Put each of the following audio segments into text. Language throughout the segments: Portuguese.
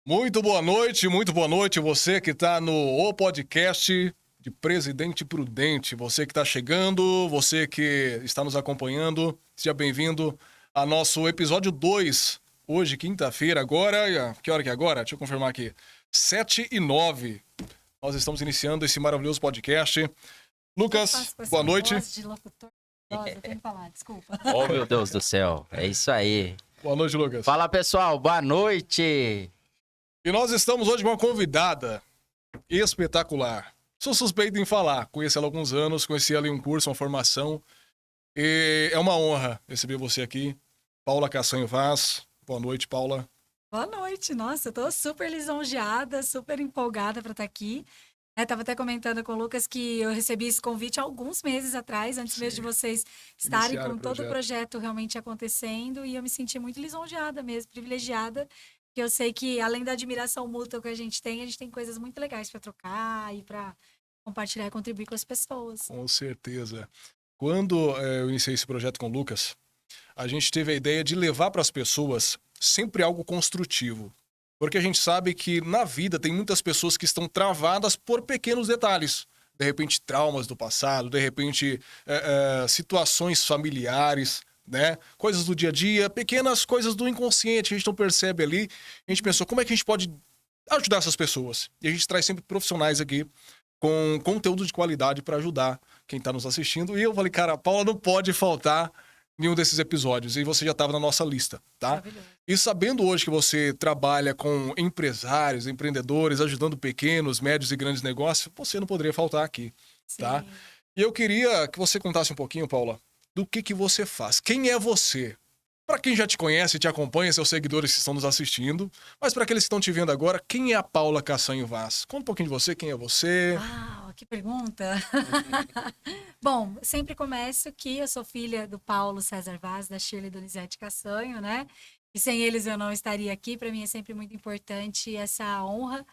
Muito boa noite você que está no O Podcast de Presidente Prudente, você que está chegando, você que está nos acompanhando, seja bem-vindo a nosso episódio 2, hoje, quinta-feira, agora, que hora que é agora? Deixa eu confirmar aqui, 7h09, nós estamos iniciando esse maravilhoso podcast. Lucas, boa noite. Voz de locutor. Nossa, eu tenho que falar, desculpa. Oh, meu Deus do céu, é isso aí. Boa noite, Lucas. Fala, pessoal, boa noite. E nós estamos hoje com uma convidada espetacular. Sou suspeito em falar, conheci ela há alguns anos, conheci ela em um curso, uma formação, e é uma honra receber você aqui, Paula Caçanho Vaz. Boa noite, Paula. Boa noite, nossa, eu tô super lisonjeada, super empolgada para estar aqui. Tava até comentando com o Lucas que eu recebi esse convite há alguns meses atrás, antes mesmo de vocês estarem Iniciaram com todo o projeto realmente acontecendo, e eu me senti muito lisonjeada mesmo, privilegiada, porque eu sei que além da admiração mútua que a gente tem coisas muito legais para trocar e para compartilhar e contribuir com as pessoas. Com certeza. Quando eu iniciei esse projeto com o Lucas, a gente teve a ideia de levar para as pessoas sempre algo construtivo. Porque a gente sabe que na vida tem muitas pessoas que estão travadas por pequenos detalhes. De repente, traumas do passado, de repente, situações familiares, né? Coisas do dia a dia, pequenas coisas do inconsciente que a gente não percebe ali. A gente pensou, como é que a gente pode ajudar essas pessoas? E a gente traz sempre profissionais aqui com conteúdo de qualidade para ajudar quem está nos assistindo. E eu falei, cara, a Paula não pode faltar nenhum desses episódios, e você já estava na nossa lista, tá? Maravilhoso. E sabendo hoje que você trabalha com empresários, empreendedores, ajudando pequenos, médios e grandes negócios, você não poderia faltar aqui, tá? Sim. E eu queria que você contasse um pouquinho, Paula, do que você faz. Quem é você? Para quem já te conhece e te acompanha, seus seguidores que estão nos assistindo, mas para aqueles que estão te vendo agora, quem é a Paula Caçanho Vaz? Conta um pouquinho de você, quem é você? Uau, que pergunta! Bom, sempre começo que eu sou filha do Paulo César Vaz, da Shirley e Donizete Caçanho, né? E sem eles eu não estaria aqui. Para mim é sempre muito importante essa honra.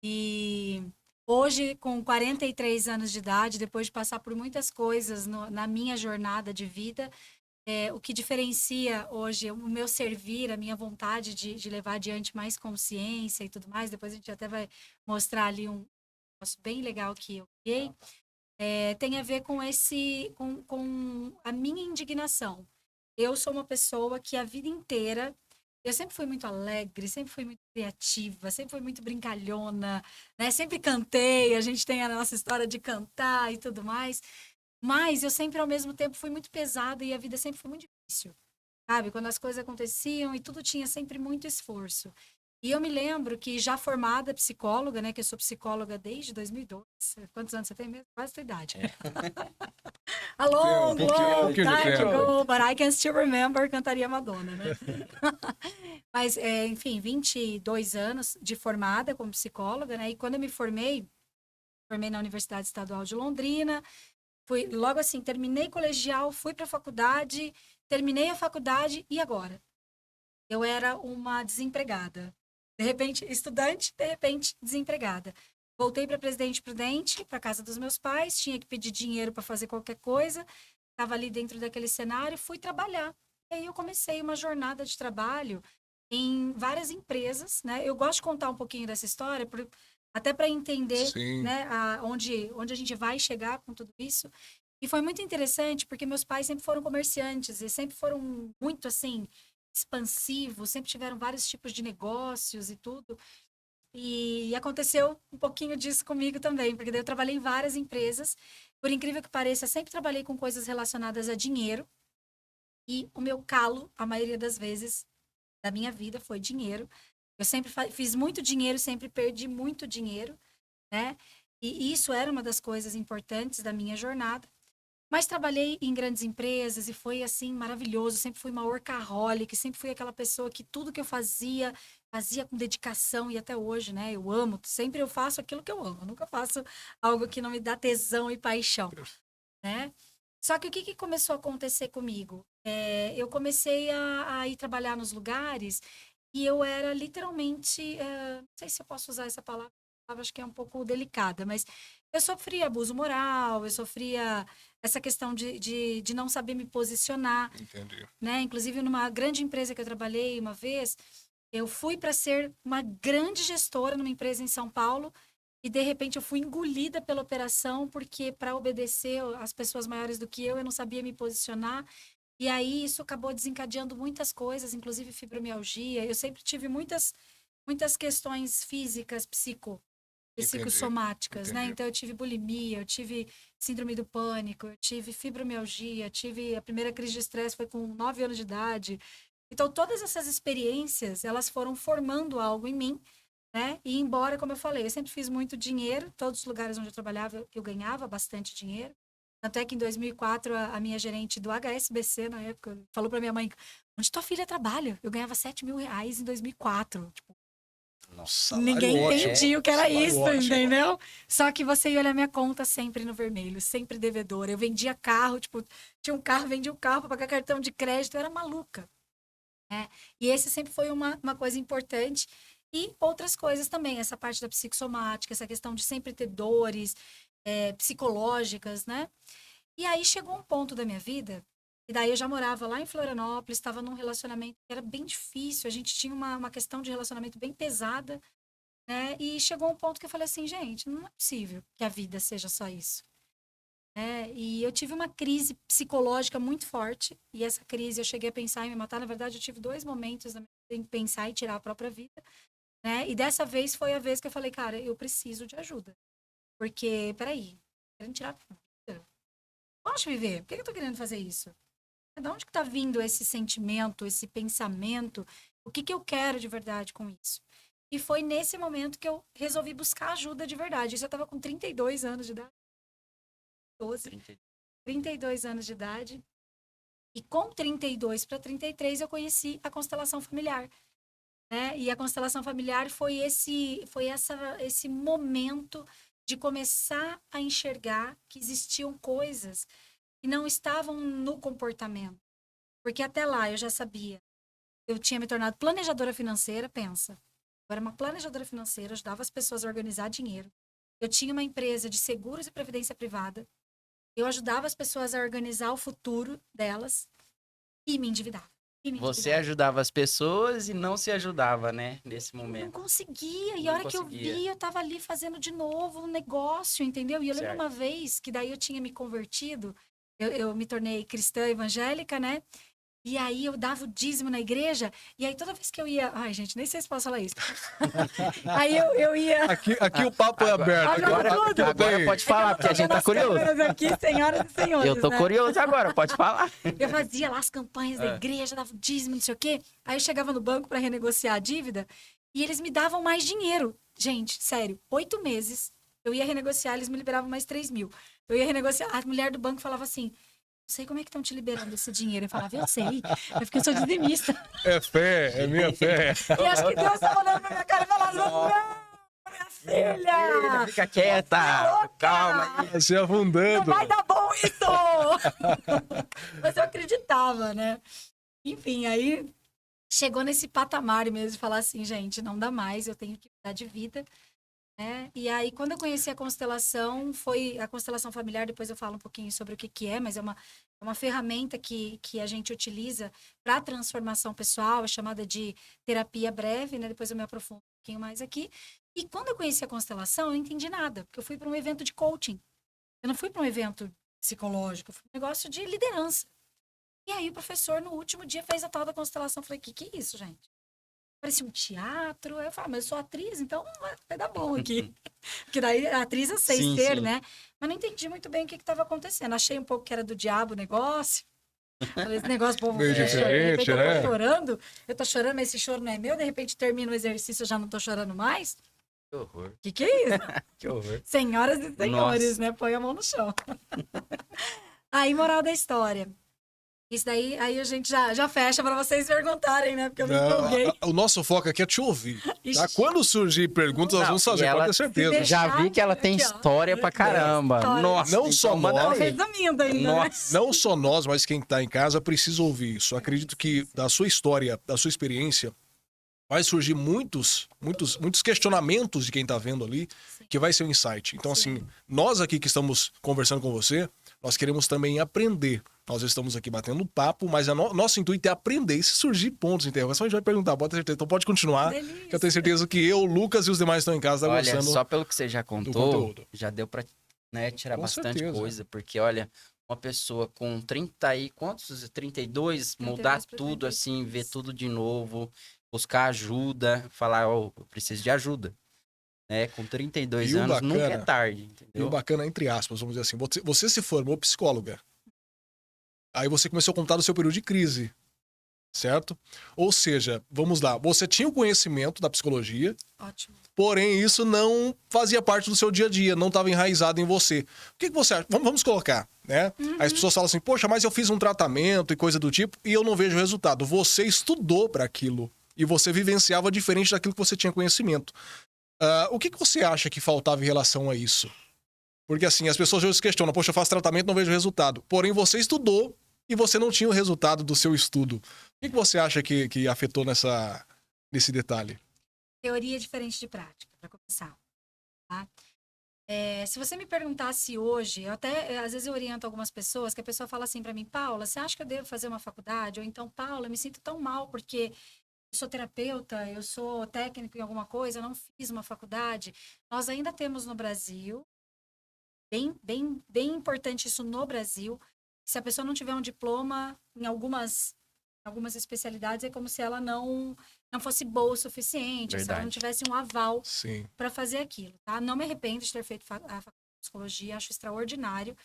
E hoje, com 43 anos de idade, depois de passar por muitas coisas na minha jornada de vida, o que diferencia hoje o meu servir, a minha vontade de levar adiante mais consciência e tudo mais, depois a gente até vai mostrar ali um negócio bem legal que eu criei, tem a ver com a minha indignação. Eu sou uma pessoa que a vida inteira, eu sempre fui muito alegre, sempre fui muito criativa, sempre fui muito brincalhona, né? Sempre cantei, a gente tem a nossa história de cantar e tudo mais. Mas eu sempre, ao mesmo tempo, fui muito pesada e a vida sempre foi muito difícil, sabe? Quando as coisas aconteciam e tudo tinha sempre muito esforço. E eu me lembro que já formada psicóloga, né? Que eu sou psicóloga desde 2002. Quantos anos você tem mesmo? Quase a tua idade. A long pouquinho de time tempo. ago, but I can still remember, cantaria Madonna, né? Mas, enfim, 22 anos de formada como psicóloga, né? E quando eu me formei na Universidade Estadual de Londrina. Fui, logo assim, terminei colegial, fui para a faculdade, terminei a faculdade e agora? Eu era uma desempregada. De repente, estudante, de repente, desempregada. Voltei para Presidente Prudente, para casa dos meus pais, tinha que pedir dinheiro para fazer qualquer coisa, estava ali dentro daquele cenário, fui trabalhar. E aí eu comecei uma jornada de trabalho em várias empresas, né? Eu gosto de contar um pouquinho dessa história, até para entender, Sim. né, onde a gente vai chegar com tudo isso. E foi muito interessante, porque meus pais sempre foram comerciantes e sempre foram muito, assim, expansivos, sempre tiveram vários tipos de negócios e tudo. E aconteceu um pouquinho disso comigo também, porque daí eu trabalhei em várias empresas. Por incrível que pareça, sempre trabalhei com coisas relacionadas a dinheiro. E o meu calo, a maioria das vezes, da minha vida foi dinheiro. Eu sempre fiz muito dinheiro, sempre perdi muito dinheiro, né? E isso era uma das coisas importantes da minha jornada. Mas trabalhei em grandes empresas e foi, assim, maravilhoso. Sempre fui uma workaholic, sempre fui aquela pessoa que tudo que eu fazia com dedicação e até hoje, né? Eu amo, sempre eu faço aquilo que eu amo. Eu nunca faço algo que não me dá tesão e paixão, né? Só que o que começou a acontecer comigo? Eu comecei a ir trabalhar nos lugares e eu era literalmente, não sei se eu posso usar essa palavra, acho que é um pouco delicada, mas eu sofria abuso moral, eu sofria essa questão de não saber me posicionar, Entendi. né? Inclusive, numa grande empresa que eu trabalhei uma vez, Eu fui para ser uma grande gestora numa empresa em São Paulo e, de repente, eu fui engolida pela operação porque, para obedecer às pessoas maiores do que eu não sabia me posicionar. E aí, isso acabou desencadeando muitas coisas, inclusive fibromialgia. Eu sempre tive muitas questões físicas, psicossomáticas, né? Entendi. Então, eu tive bulimia, eu tive síndrome do pânico, eu tive fibromialgia, tive a primeira crise de estresse foi com 9 anos de idade. Então, todas essas experiências, elas foram formando algo em mim, né? E embora, como eu falei, eu sempre fiz muito dinheiro, todos os lugares onde eu trabalhava, eu ganhava bastante dinheiro. Tanto é que em 2004, a minha gerente do HSBC, na época, falou para minha mãe, onde tua filha trabalha? Eu ganhava R$ 7.000 em 2004. Tipo, Nossa, ninguém salário entendia o que era salário isso, ótimo. entendeu? Só que você ia olhar minha conta sempre no vermelho, sempre devedora. Eu vendia carro, tipo, tinha um carro, vendia um carro para pagar cartão de crédito, eu era maluca. Né? E esse sempre foi uma coisa importante. E outras coisas também, essa parte da psicossomática, essa questão de sempre ter dores psicológicas, né? E aí chegou um ponto da minha vida, e daí eu já morava lá em Florianópolis, estava num relacionamento que era bem difícil, a gente tinha uma questão de relacionamento bem pesada, né? E chegou um ponto que eu falei assim, gente, não é possível que a vida seja só isso. E eu tive uma crise psicológica muito forte, e essa crise eu cheguei a pensar em me matar. Na verdade, eu tive 2 momentos na minha vida em pensar em tirar a própria vida, né? E dessa vez foi a vez que eu falei, cara, eu preciso de ajuda. Porque, peraí, querendo tirar a vida? Posso viver? Por que eu tô querendo fazer isso? De onde que tá vindo esse sentimento, esse pensamento? O que eu quero de verdade com isso? E foi nesse momento que eu resolvi buscar ajuda de verdade. Isso eu tava com 32 anos de idade. 32 anos de idade. E com 32 para 33 eu conheci a constelação familiar. Né? E a constelação familiar foi esse momento de começar a enxergar que existiam coisas que não estavam no comportamento. Porque até lá eu já sabia. Eu tinha me tornado planejadora financeira, pensa. Eu era uma planejadora financeira, ajudava as pessoas a organizar dinheiro. Eu tinha uma empresa de seguros e previdência privada. Eu ajudava as pessoas a organizar o futuro delas e me endividava. Você ajudava as pessoas e não se ajudava, né? Nesse Não momento. conseguia. E Não a hora que eu conseguia. vi, eu tava ali fazendo de novo um negócio, entendeu? E eu lembro Certo. uma vez que daí eu tinha me convertido, eu me tornei cristã evangélica, né? E aí eu dava o dízimo na igreja, e aí toda vez que eu ia... Ai, gente, nem sei se posso falar isso. Aí eu ia... Aqui o papo é aberto. Agora pode falar, porque a gente tá curioso. Aqui, senhoras e senhores, Eu tô né? curioso agora, pode falar. Eu fazia lá as campanhas da igreja, dava o dízimo, não sei o quê. Aí eu chegava no banco para renegociar a dívida e eles me davam mais dinheiro. Gente, sério, 8 meses eu ia renegociar, eles me liberavam mais 3.000. Eu ia renegociar, a mulher do banco falava assim, não sei como é que estão te liberando esse dinheiro. Eu falava, eu sei, é porque eu sou dizimista. É fé, é minha fé. E acho que Deus tava olhando pra minha cara e falava, não, minha filha! Fica quieta, calma aí. Se Não afundando. vai dar bom isso! Mas eu acreditava, né? Enfim, aí chegou nesse patamar mesmo de falar assim, gente, não dá mais, eu tenho que mudar de vida. Né? E aí, quando eu conheci a constelação, foi a constelação familiar, depois eu falo um pouquinho sobre o que é, mas é uma ferramenta que a gente utiliza para transformação pessoal, é chamada de terapia breve, né? Depois eu me aprofundo um pouquinho mais aqui. E quando eu conheci a constelação, eu não entendi nada, porque eu fui para um evento de coaching. Eu não fui para um evento psicológico, foi um negócio de liderança. E aí o professor, no último dia, fez a tal da constelação. Eu falei, que é isso, gente? Parecia um teatro. Aí eu falei, mas eu sou atriz, então vai dar bom aqui. Porque daí a atriz eu sei Sim, ser, sim. né? Mas não entendi muito bem o que estava acontecendo. Achei um pouco que era do diabo o negócio. Falei, esse negócio, povo, Meio diferente, eu né? tô chorando. Eu tô chorando, mas esse choro não é meu. De repente termina o exercício, eu já não tô chorando mais. Que horror, Que é isso? que horror. Senhoras e senhores, Nossa. né? Põe a mão no chão. Aí, moral da história. Isso daí, aí a gente já fecha para vocês perguntarem, né? Porque eu me empolguei. O nosso foco aqui é te ouvir. Tá? Ixi. Quando surgir perguntas, nós Não, vamos e fazer, ela- pode ter certeza. Se Já vi que ela tem Aqui, ó. história pra caramba. História. Nossa, Não só manda nós. ver. Resumindo ainda, né? Nossa. Não só nós, mas quem está em casa precisa ouvir isso. Acredito que da sua história, da sua experiência, vai surgir muitos questionamentos de quem está vendo ali, Sim. que vai ser um insight. Então, Sim. assim, nós aqui que estamos conversando com você, nós queremos também aprender Nós estamos aqui batendo papo, mas nosso intuito é aprender. E se surgir pontos de interrogação, a gente vai perguntar, pode ter certeza. Então pode continuar, Delícia. que eu tenho certeza que eu, Lucas e os demais estão em casa Olha, gostando só pelo que você já do contou, conteúdo. já deu pra, né, tirar Com bastante certeza. coisa. Porque, olha, uma pessoa com 30 e quantos? 32, mudar 32 pra tudo 33. assim, ver tudo de novo, buscar ajuda, falar, ó, eu preciso de ajuda. Né? Com 32 E o anos nunca é bacana- tarde, E o entendeu? bacana, entre aspas, vamos dizer assim, você se formou psicóloga. Aí você começou a contar do seu período de crise, certo? Ou seja, vamos lá, você tinha o conhecimento da psicologia, Ótimo. porém isso não fazia parte do seu dia a dia, não estava enraizado em você. O que você acha? Vamos colocar, né? Aí as pessoas falam assim, poxa, mas eu fiz um tratamento e coisa do tipo e eu não vejo resultado. Você estudou para aquilo e você vivenciava diferente daquilo que você tinha conhecimento. O que você acha que faltava em relação a isso? Porque assim, as pessoas hoje se questionam, poxa, eu faço tratamento e não vejo resultado. Porém, você estudou e você não tinha o resultado do seu estudo. O que você acha que afetou nesse detalhe? Teoria diferente de prática, para começar. Tá? Se você me perguntasse hoje, às vezes eu oriento algumas pessoas, que a pessoa fala assim para mim, Paula, você acha que eu devo fazer uma faculdade? Ou então, Paula, eu me sinto tão mal porque eu sou terapeuta, eu sou técnico em alguma coisa, eu não fiz uma faculdade. Nós ainda temos no Brasil, bem importante isso no Brasil, se a pessoa não tiver um diploma em algumas especialidades, é como se ela não fosse boa o suficiente, se ela não Verdade. tivesse um aval Sim. para fazer aquilo, tá? Não me arrependo de ter feito a faculdade de psicologia, acho extraordinário,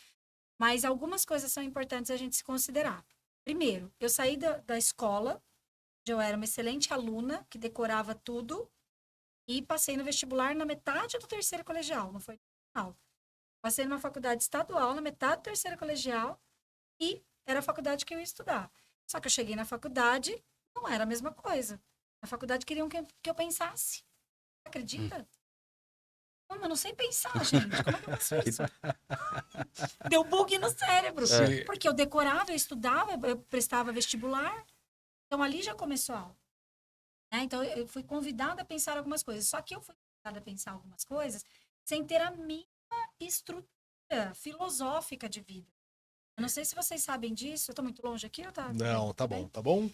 mas algumas coisas são importantes a gente se considerar. Primeiro, eu saí da escola, onde eu era uma excelente aluna, que decorava tudo, e passei no vestibular na metade do terceiro colegial, não foi no final. Passei numa faculdade estadual na metade do terceiro colegial e era a faculdade que eu ia estudar. Só que eu cheguei na faculdade, não era a mesma coisa. Na faculdade queriam que eu pensasse. Acredita? Não, eu não sei pensar, gente. Como é que eu faço isso? Deu bug no cérebro. Sim. Porque eu decorava, eu estudava, eu prestava vestibular. Então ali já começou a aula. Né? Então eu fui convidada a pensar algumas coisas. Só que eu fui convidada a pensar algumas coisas sem ter a mínima estrutura filosófica de vida. Eu não sei se vocês sabem disso. Eu tô muito longe aqui ou tá? Não, tá bem? bom, tá bom?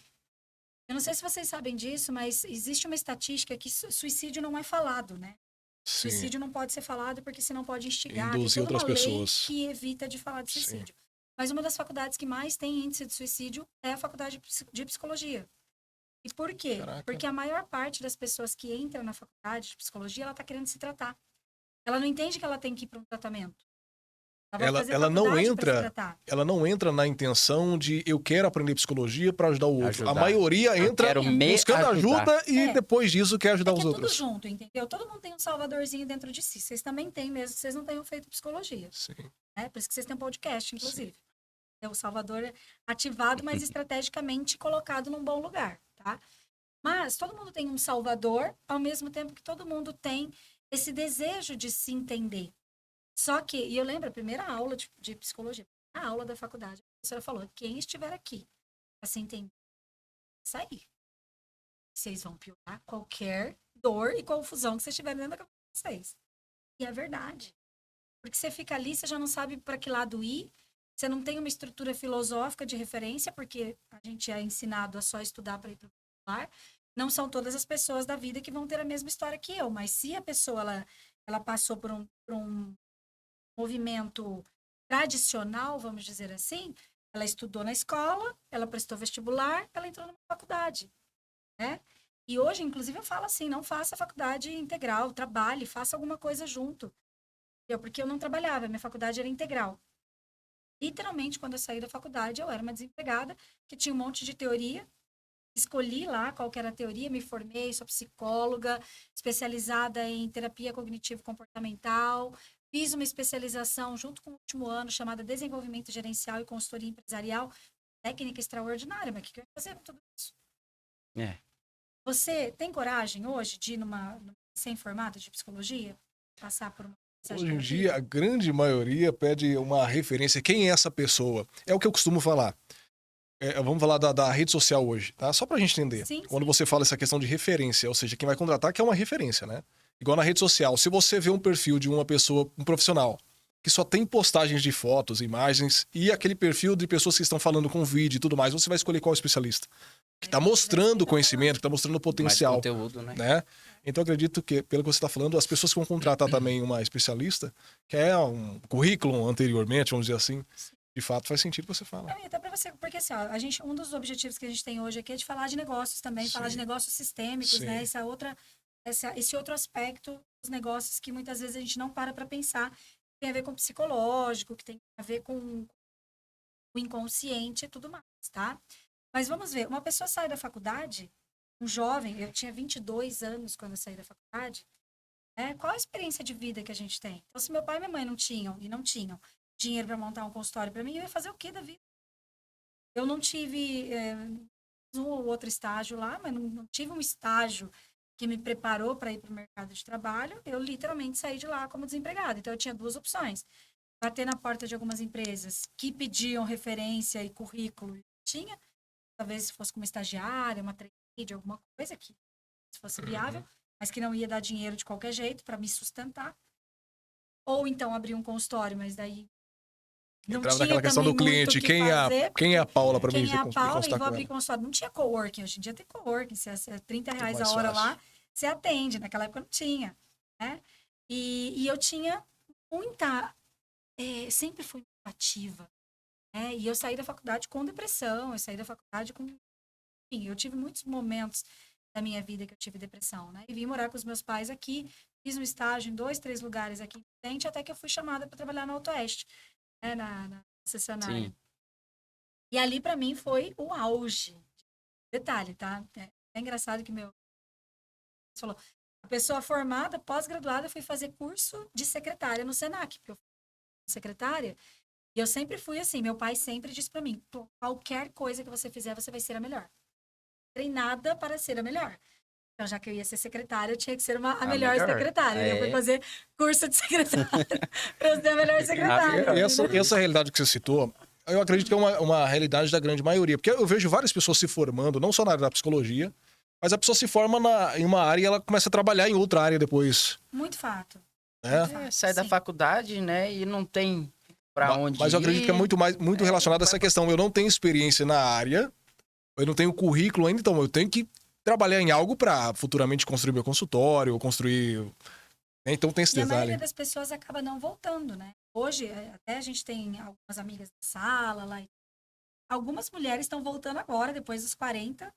Eu não sei se vocês sabem disso, mas existe uma estatística que suicídio não é falado, né? Sim. Suicídio não pode ser falado porque senão pode instigar. Induzir Tem toda outras uma lei pessoas. que evita de falar de Sim. suicídio. Mas uma das faculdades que mais tem índice de suicídio é a faculdade de psicologia. E por quê? Caraca. Porque a maior parte das pessoas que entram na faculdade de psicologia, ela tá querendo se tratar. Ela não entende que ela tem que ir para um tratamento. Vai fazer Ela não faculdade pra se entra, tratar. ela não entra na intenção de eu quero aprender psicologia para ajudar o outro. Ajudar. A maioria Eu entra quero me buscando ajudar. ajuda e É. depois disso quer ajudar É que os é tudo outros. junto, entendeu? Todo mundo tem um salvadorzinho dentro de si. Vocês também têm, mesmo que vocês não tenham feito psicologia. Sim. Né? Por isso que vocês têm um podcast, inclusive. É o Salvador ativado, mas estrategicamente colocado num bom lugar, tá? Mas todo mundo tem um salvador, ao mesmo tempo que todo mundo tem esse desejo de se entender. Só que, e eu lembro a primeira aula de psicologia, a aula da faculdade, a professora falou, quem estiver aqui para se entender, sair. Vocês vão piorar qualquer dor e confusão que vocês tiverem dentro da cabeça de vocês. E é verdade. Porque você fica ali, você já não sabe para que lado ir, você não tem uma estrutura filosófica de referência, porque a gente é ensinado a só estudar para ir para o vestibular. Não são todas as pessoas da vida que vão ter a mesma história que eu, mas se a pessoa ela passou por um movimento tradicional, vamos dizer assim, ela estudou na escola, ela prestou vestibular, ela entrou numa faculdade, né? E hoje, inclusive, eu falo assim, não faça faculdade integral, trabalhe, faça alguma coisa junto. Porque eu não trabalhava, minha faculdade era integral. Literalmente, quando eu saí da faculdade, eu era uma desempregada, que tinha um monte de teoria, escolhi lá qual que era a teoria, me formei, sou psicóloga, especializada em terapia cognitivo-comportamental, fiz uma especialização junto com o último ano, chamada Desenvolvimento Gerencial e Consultoria Empresarial, técnica extraordinária, mas o que eu ia fazer com tudo isso? É. Você tem coragem hoje de ir ser informado de psicologia? Passar por uma Hoje em dia, a grande maioria pede uma referência. Quem é essa pessoa? É o que eu costumo falar. Vamos falar da rede social hoje, tá? Só pra gente entender. Sim, Quando sim. você fala essa questão de referência, ou seja, quem vai contratar que é uma referência, né? Igual na rede social. Se você vê um perfil de uma pessoa, um profissional, que só tem postagens de fotos, imagens e aquele perfil de pessoas que estão falando com vídeo e tudo mais, você vai escolher qual especialista? Que está mostrando conhecimento, que está mostrando potencial. Mais conteúdo, né? Então, acredito que, pelo que você está falando, as pessoas que vão contratar também uma especialista, que é um currículo anteriormente, vamos dizer assim, de fato faz sentido o que você fala. Não, e até para você, porque assim, ó, um dos objetivos que a gente tem hoje aqui é de falar de negócios também, falar de negócios sistêmicos, Sim. né? Esse outro aspecto dos negócios que muitas vezes a gente não para pensar, que tem a ver com o psicológico, que tem a ver com o inconsciente e tudo mais, tá? Mas vamos ver, uma pessoa sai da faculdade, um jovem, eu tinha 22 anos quando eu saí da faculdade, né? Qual a experiência de vida que a gente tem? Então, se meu pai e minha mãe não tinham dinheiro para montar um consultório para mim, eu ia fazer o quê da vida? Eu não tive um ou outro estágio lá, mas não tive um estágio que me preparou para ir para o mercado de trabalho. Eu literalmente saí de lá como desempregada. Então, eu tinha duas opções. Bater na porta de algumas empresas que pediam referência e currículo. Tinha. Talvez se fosse como estagiária, uma trainee de alguma coisa que fosse viável, mas que não ia dar dinheiro de qualquer jeito para me sustentar. Ou então abrir um consultório, mas daí não Entrava tinha naquela questão do também muito cliente. o que Quem é a Paula para mim? Quem é a Paula e vou com abrir ela? consultório. Não tinha coworking. Hoje em dia tem coworking. Se é R$30 mais a hora fácil. lá, você atende. Naquela época não tinha, né? E eu tinha muita... sempre fui muito ativa. Né? E eu saí da faculdade com depressão. Eu saí da faculdade com... Enfim, eu tive muitos momentos da minha vida que eu tive depressão, né? E vim morar com os meus pais aqui. Fiz um estágio em 2, 3 lugares aqui em Vicente, até que eu fui chamada para trabalhar no Autoeste, né? Na concessionária. Sim. E ali, para mim, foi o auge. Detalhe, tá? É engraçado que você falou, a pessoa formada, pós-graduada, fui fazer curso de secretária no Senac, porque eu fui secretária, e eu sempre fui assim, meu pai sempre disse para mim, qualquer coisa que você fizer, você vai ser a melhor. Treinada para ser a melhor. Então, já que eu ia ser secretária, eu tinha que ser a melhor secretária. Eu fui fazer curso de secretária para eu ser a melhor secretária. Essa realidade que você citou, eu acredito que é uma realidade da grande maioria. Porque eu vejo várias pessoas se formando, não só na área da psicologia, mas a pessoa se forma em uma área e ela começa a trabalhar em outra área depois. Muito fato. Né? Sai da faculdade, né? E não tem para onde Mas eu acredito que é muito relacionado a essa questão. Eu não tenho experiência na área, eu não tenho currículo ainda, então eu tenho que trabalhar em algo para futuramente construir meu consultório, ou construir... Então tem esse detalhe. detalhe. A maioria das pessoas acaba não voltando, né? Hoje, até a gente tem algumas amigas da sala lá. Algumas mulheres estão voltando agora, depois dos 40,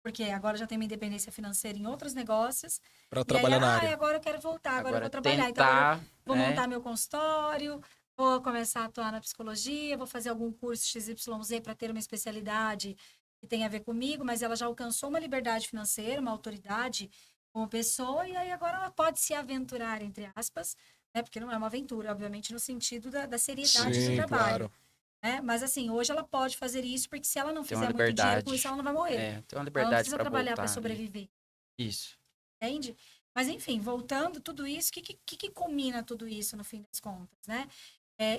porque agora já tem uma independência financeira em outros negócios. Para trabalhar na área. Agora eu quero voltar, agora eu vou trabalhar. Tentar, então, eu vou montar meu consultório, vou começar a atuar na psicologia, vou fazer algum curso XYZ para ter uma especialidade que tem a ver comigo, mas ela já alcançou uma liberdade financeira, uma autoridade como pessoa, e aí agora ela pode se aventurar, entre aspas, né? Porque não é uma aventura, obviamente, no sentido da seriedade do trabalho. Claro. Né? Mas assim, hoje ela pode fazer isso, porque se ela não fizer muito liberdade. dinheiro com isso, ela não vai morrer. Tem uma Ela liberdade não precisa para trabalhar voltar. para sobreviver. Isso. Entende? Mas enfim, voltando, tudo isso, o que culmina tudo isso no fim das contas, né?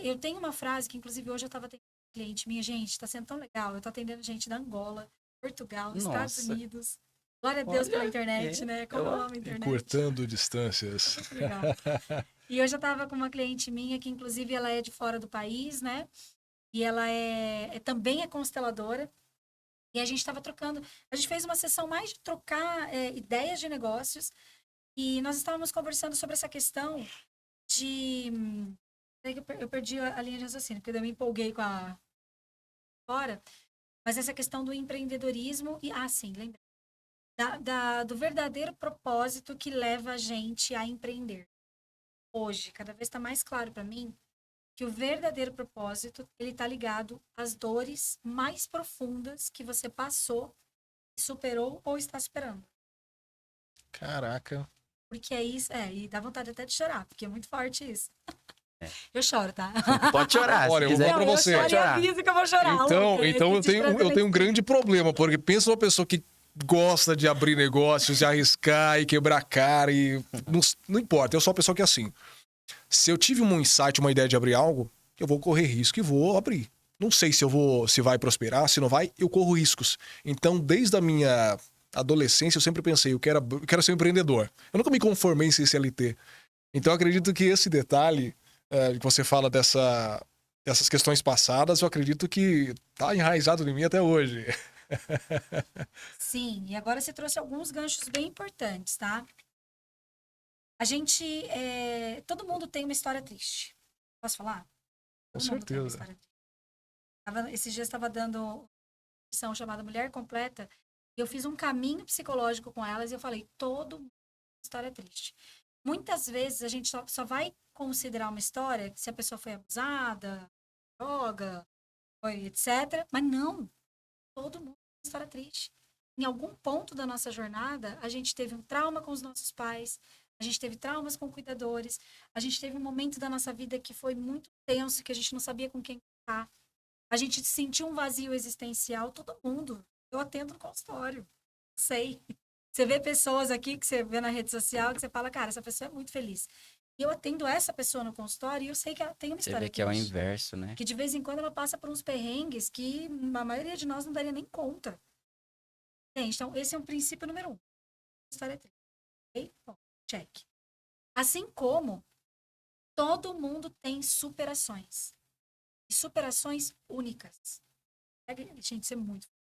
Eu tenho uma frase que, inclusive, hoje eu estava atendendo uma cliente minha, gente, está sendo tão legal. Eu estou atendendo gente da Angola, Portugal, Estados Unidos. Glória a Deus pela internet, né? Como eu amo a internet. Cortando distâncias. Muito legal. E hoje eu estava com uma cliente minha, que inclusive ela é de fora do país, né? E ela também é consteladora. E a gente estava trocando. A gente fez uma sessão mais de trocar ideias de negócios. E nós estávamos conversando sobre essa questão de... Eu perdi a linha de raciocínio, porque eu me empolguei com a... Fora. Mas essa questão do empreendedorismo e... sim, lembrei. Do verdadeiro propósito que leva a gente a empreender. Hoje, cada vez está mais claro para mim que o verdadeiro propósito, ele está ligado às dores mais profundas que você passou, superou ou está superando. Caraca. Porque é isso, e dá vontade até de chorar, porque é muito forte isso. Eu choro, tá? Pode chorar. Olha, eu vou falar pra você. Eu aviso que eu vou chorar. Então eu tenho um grande problema, porque pensa uma pessoa que gosta de abrir negócios, de arriscar e quebrar cara e... Não importa, eu sou uma pessoa que é assim. Se eu tive um insight, uma ideia de abrir algo, eu vou correr risco e vou abrir. Não sei se vai prosperar, se não vai, eu corro riscos. Então, desde a minha adolescência, eu sempre pensei, eu quero ser um empreendedor. Eu nunca me conformei em ser CLT. Então, eu acredito que esse detalhe que você fala dessas questões passadas, eu acredito que tá enraizado em mim até hoje. Sim, e agora você trouxe alguns ganchos bem importantes, tá? A gente, todo mundo tem uma história triste. Posso falar? Com Todo mundo tem uma certeza. história triste. Esses dias estava dando uma lição chamada Mulher Completa, e eu fiz um caminho psicológico com elas e eu falei, todo mundo tem uma história triste. Muitas vezes a gente só vai considerar uma história se a pessoa foi abusada, droga, foi etc. Mas não, todo mundo tem uma história triste. Em algum ponto da nossa jornada, a gente teve um trauma com os nossos pais, a gente teve traumas com cuidadores, a gente teve um momento da nossa vida que foi muito tenso, que a gente não sabia com quem estar. A gente sentiu um vazio existencial, todo mundo. Eu atendo no consultório, sei. Você vê pessoas aqui que você vê na rede social que você fala, cara, essa pessoa é muito feliz. E eu atendo essa pessoa no consultório e eu sei que ela tem uma Você história vê que é o triste. inverso, né? Que de vez em quando ela passa por uns perrengues que a maioria de nós não daria nem conta. Gente, então esse é um princípio número 1. História triste. Ok? Bom, check. Assim como todo mundo tem superações. E superações únicas. Gente, isso é muito forte.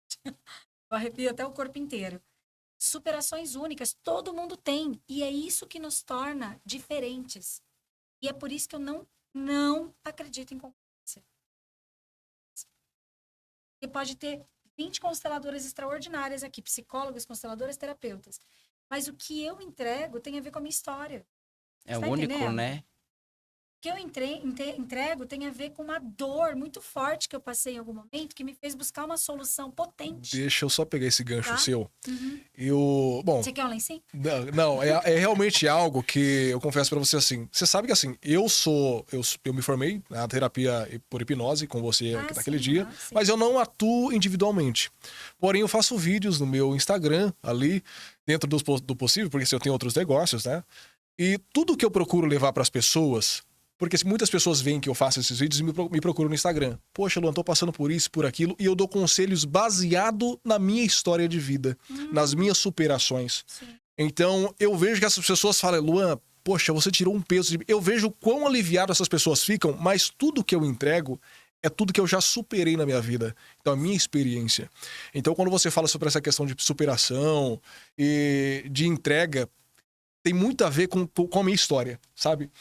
Eu arrepio até o corpo inteiro. Superações únicas, todo mundo tem. E é isso que nos torna diferentes. E é por isso que eu não acredito em concorrência. Você pode ter 20 consteladoras extraordinárias aqui, psicólogas, consteladoras, terapeutas. Mas o que eu entrego tem a ver com a minha história. É Tá único, entendendo? né? O que eu entrego tem a ver com uma dor muito forte que eu passei em algum momento que me fez buscar uma solução potente. Deixa eu só pegar esse gancho Tá? seu. Uhum. Bom, Você quer um lencinho? não, é realmente algo que eu confesso pra você assim. Você sabe que assim, eu me formei na terapia por hipnose com você naquele sim, dia, sim. mas eu não atuo individualmente. Porém, eu faço vídeos no meu Instagram ali, dentro do possível, porque assim, eu tenho outros negócios, né? E tudo que eu procuro levar pras pessoas, porque muitas pessoas veem que eu faço esses vídeos e me procuram no Instagram. Poxa, Luan, tô passando por isso, por aquilo, e eu dou conselhos baseado na minha história de vida, nas minhas superações. Sim. Então, eu vejo que essas pessoas falam, Luan, poxa, você tirou um peso de mim. Eu vejo quão aliviado essas pessoas ficam, mas tudo que eu entrego é tudo que eu já superei na minha vida. Então, a minha experiência. Então, quando você fala sobre essa questão de superação e de entrega, tem muito a ver com a minha história, sabe?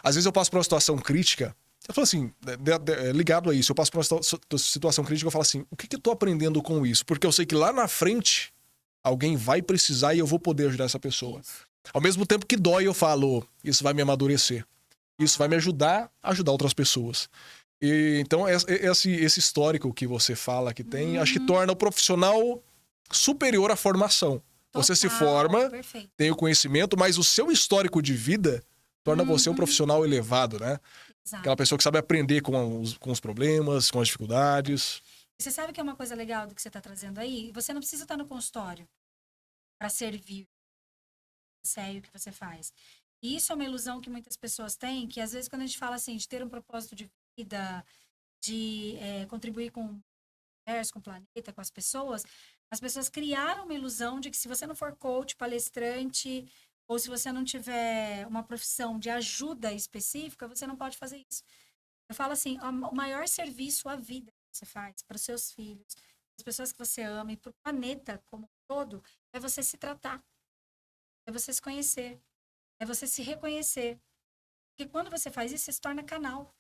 Às vezes eu passo por uma situação crítica, eu falo assim, ligado a isso, eu passo por uma situação crítica, eu falo assim, o que eu tô aprendendo com isso? Porque eu sei que lá na frente, alguém vai precisar e eu vou poder ajudar essa pessoa. Isso. Ao mesmo tempo que dói, eu falo, isso vai me amadurecer. Isso vai me ajudar a ajudar outras pessoas. E, então, esse histórico que você fala que tem, acho que torna o profissional superior à formação. Você se forma, Perfeito. tem o conhecimento, mas o seu histórico de vida torna você um profissional elevado, né? Exato. Aquela pessoa que sabe aprender com os problemas, com as dificuldades. Você sabe que é uma coisa legal do que você está trazendo aí? Você não precisa estar no consultório para servir sério o que você faz. E isso é uma ilusão que muitas pessoas têm, que às vezes quando a gente fala assim de ter um propósito de vida, de contribuir com o universo, com o planeta, com as pessoas criaram uma ilusão de que se você não for coach, palestrante, ou se você não tiver uma profissão de ajuda específica, você não pode fazer isso. Eu falo assim, o maior serviço à vida que você faz para os seus filhos, para as pessoas que você ama e para o planeta como um todo, é você se tratar, é você se conhecer, é você se reconhecer. Porque quando você faz isso, você se torna canal.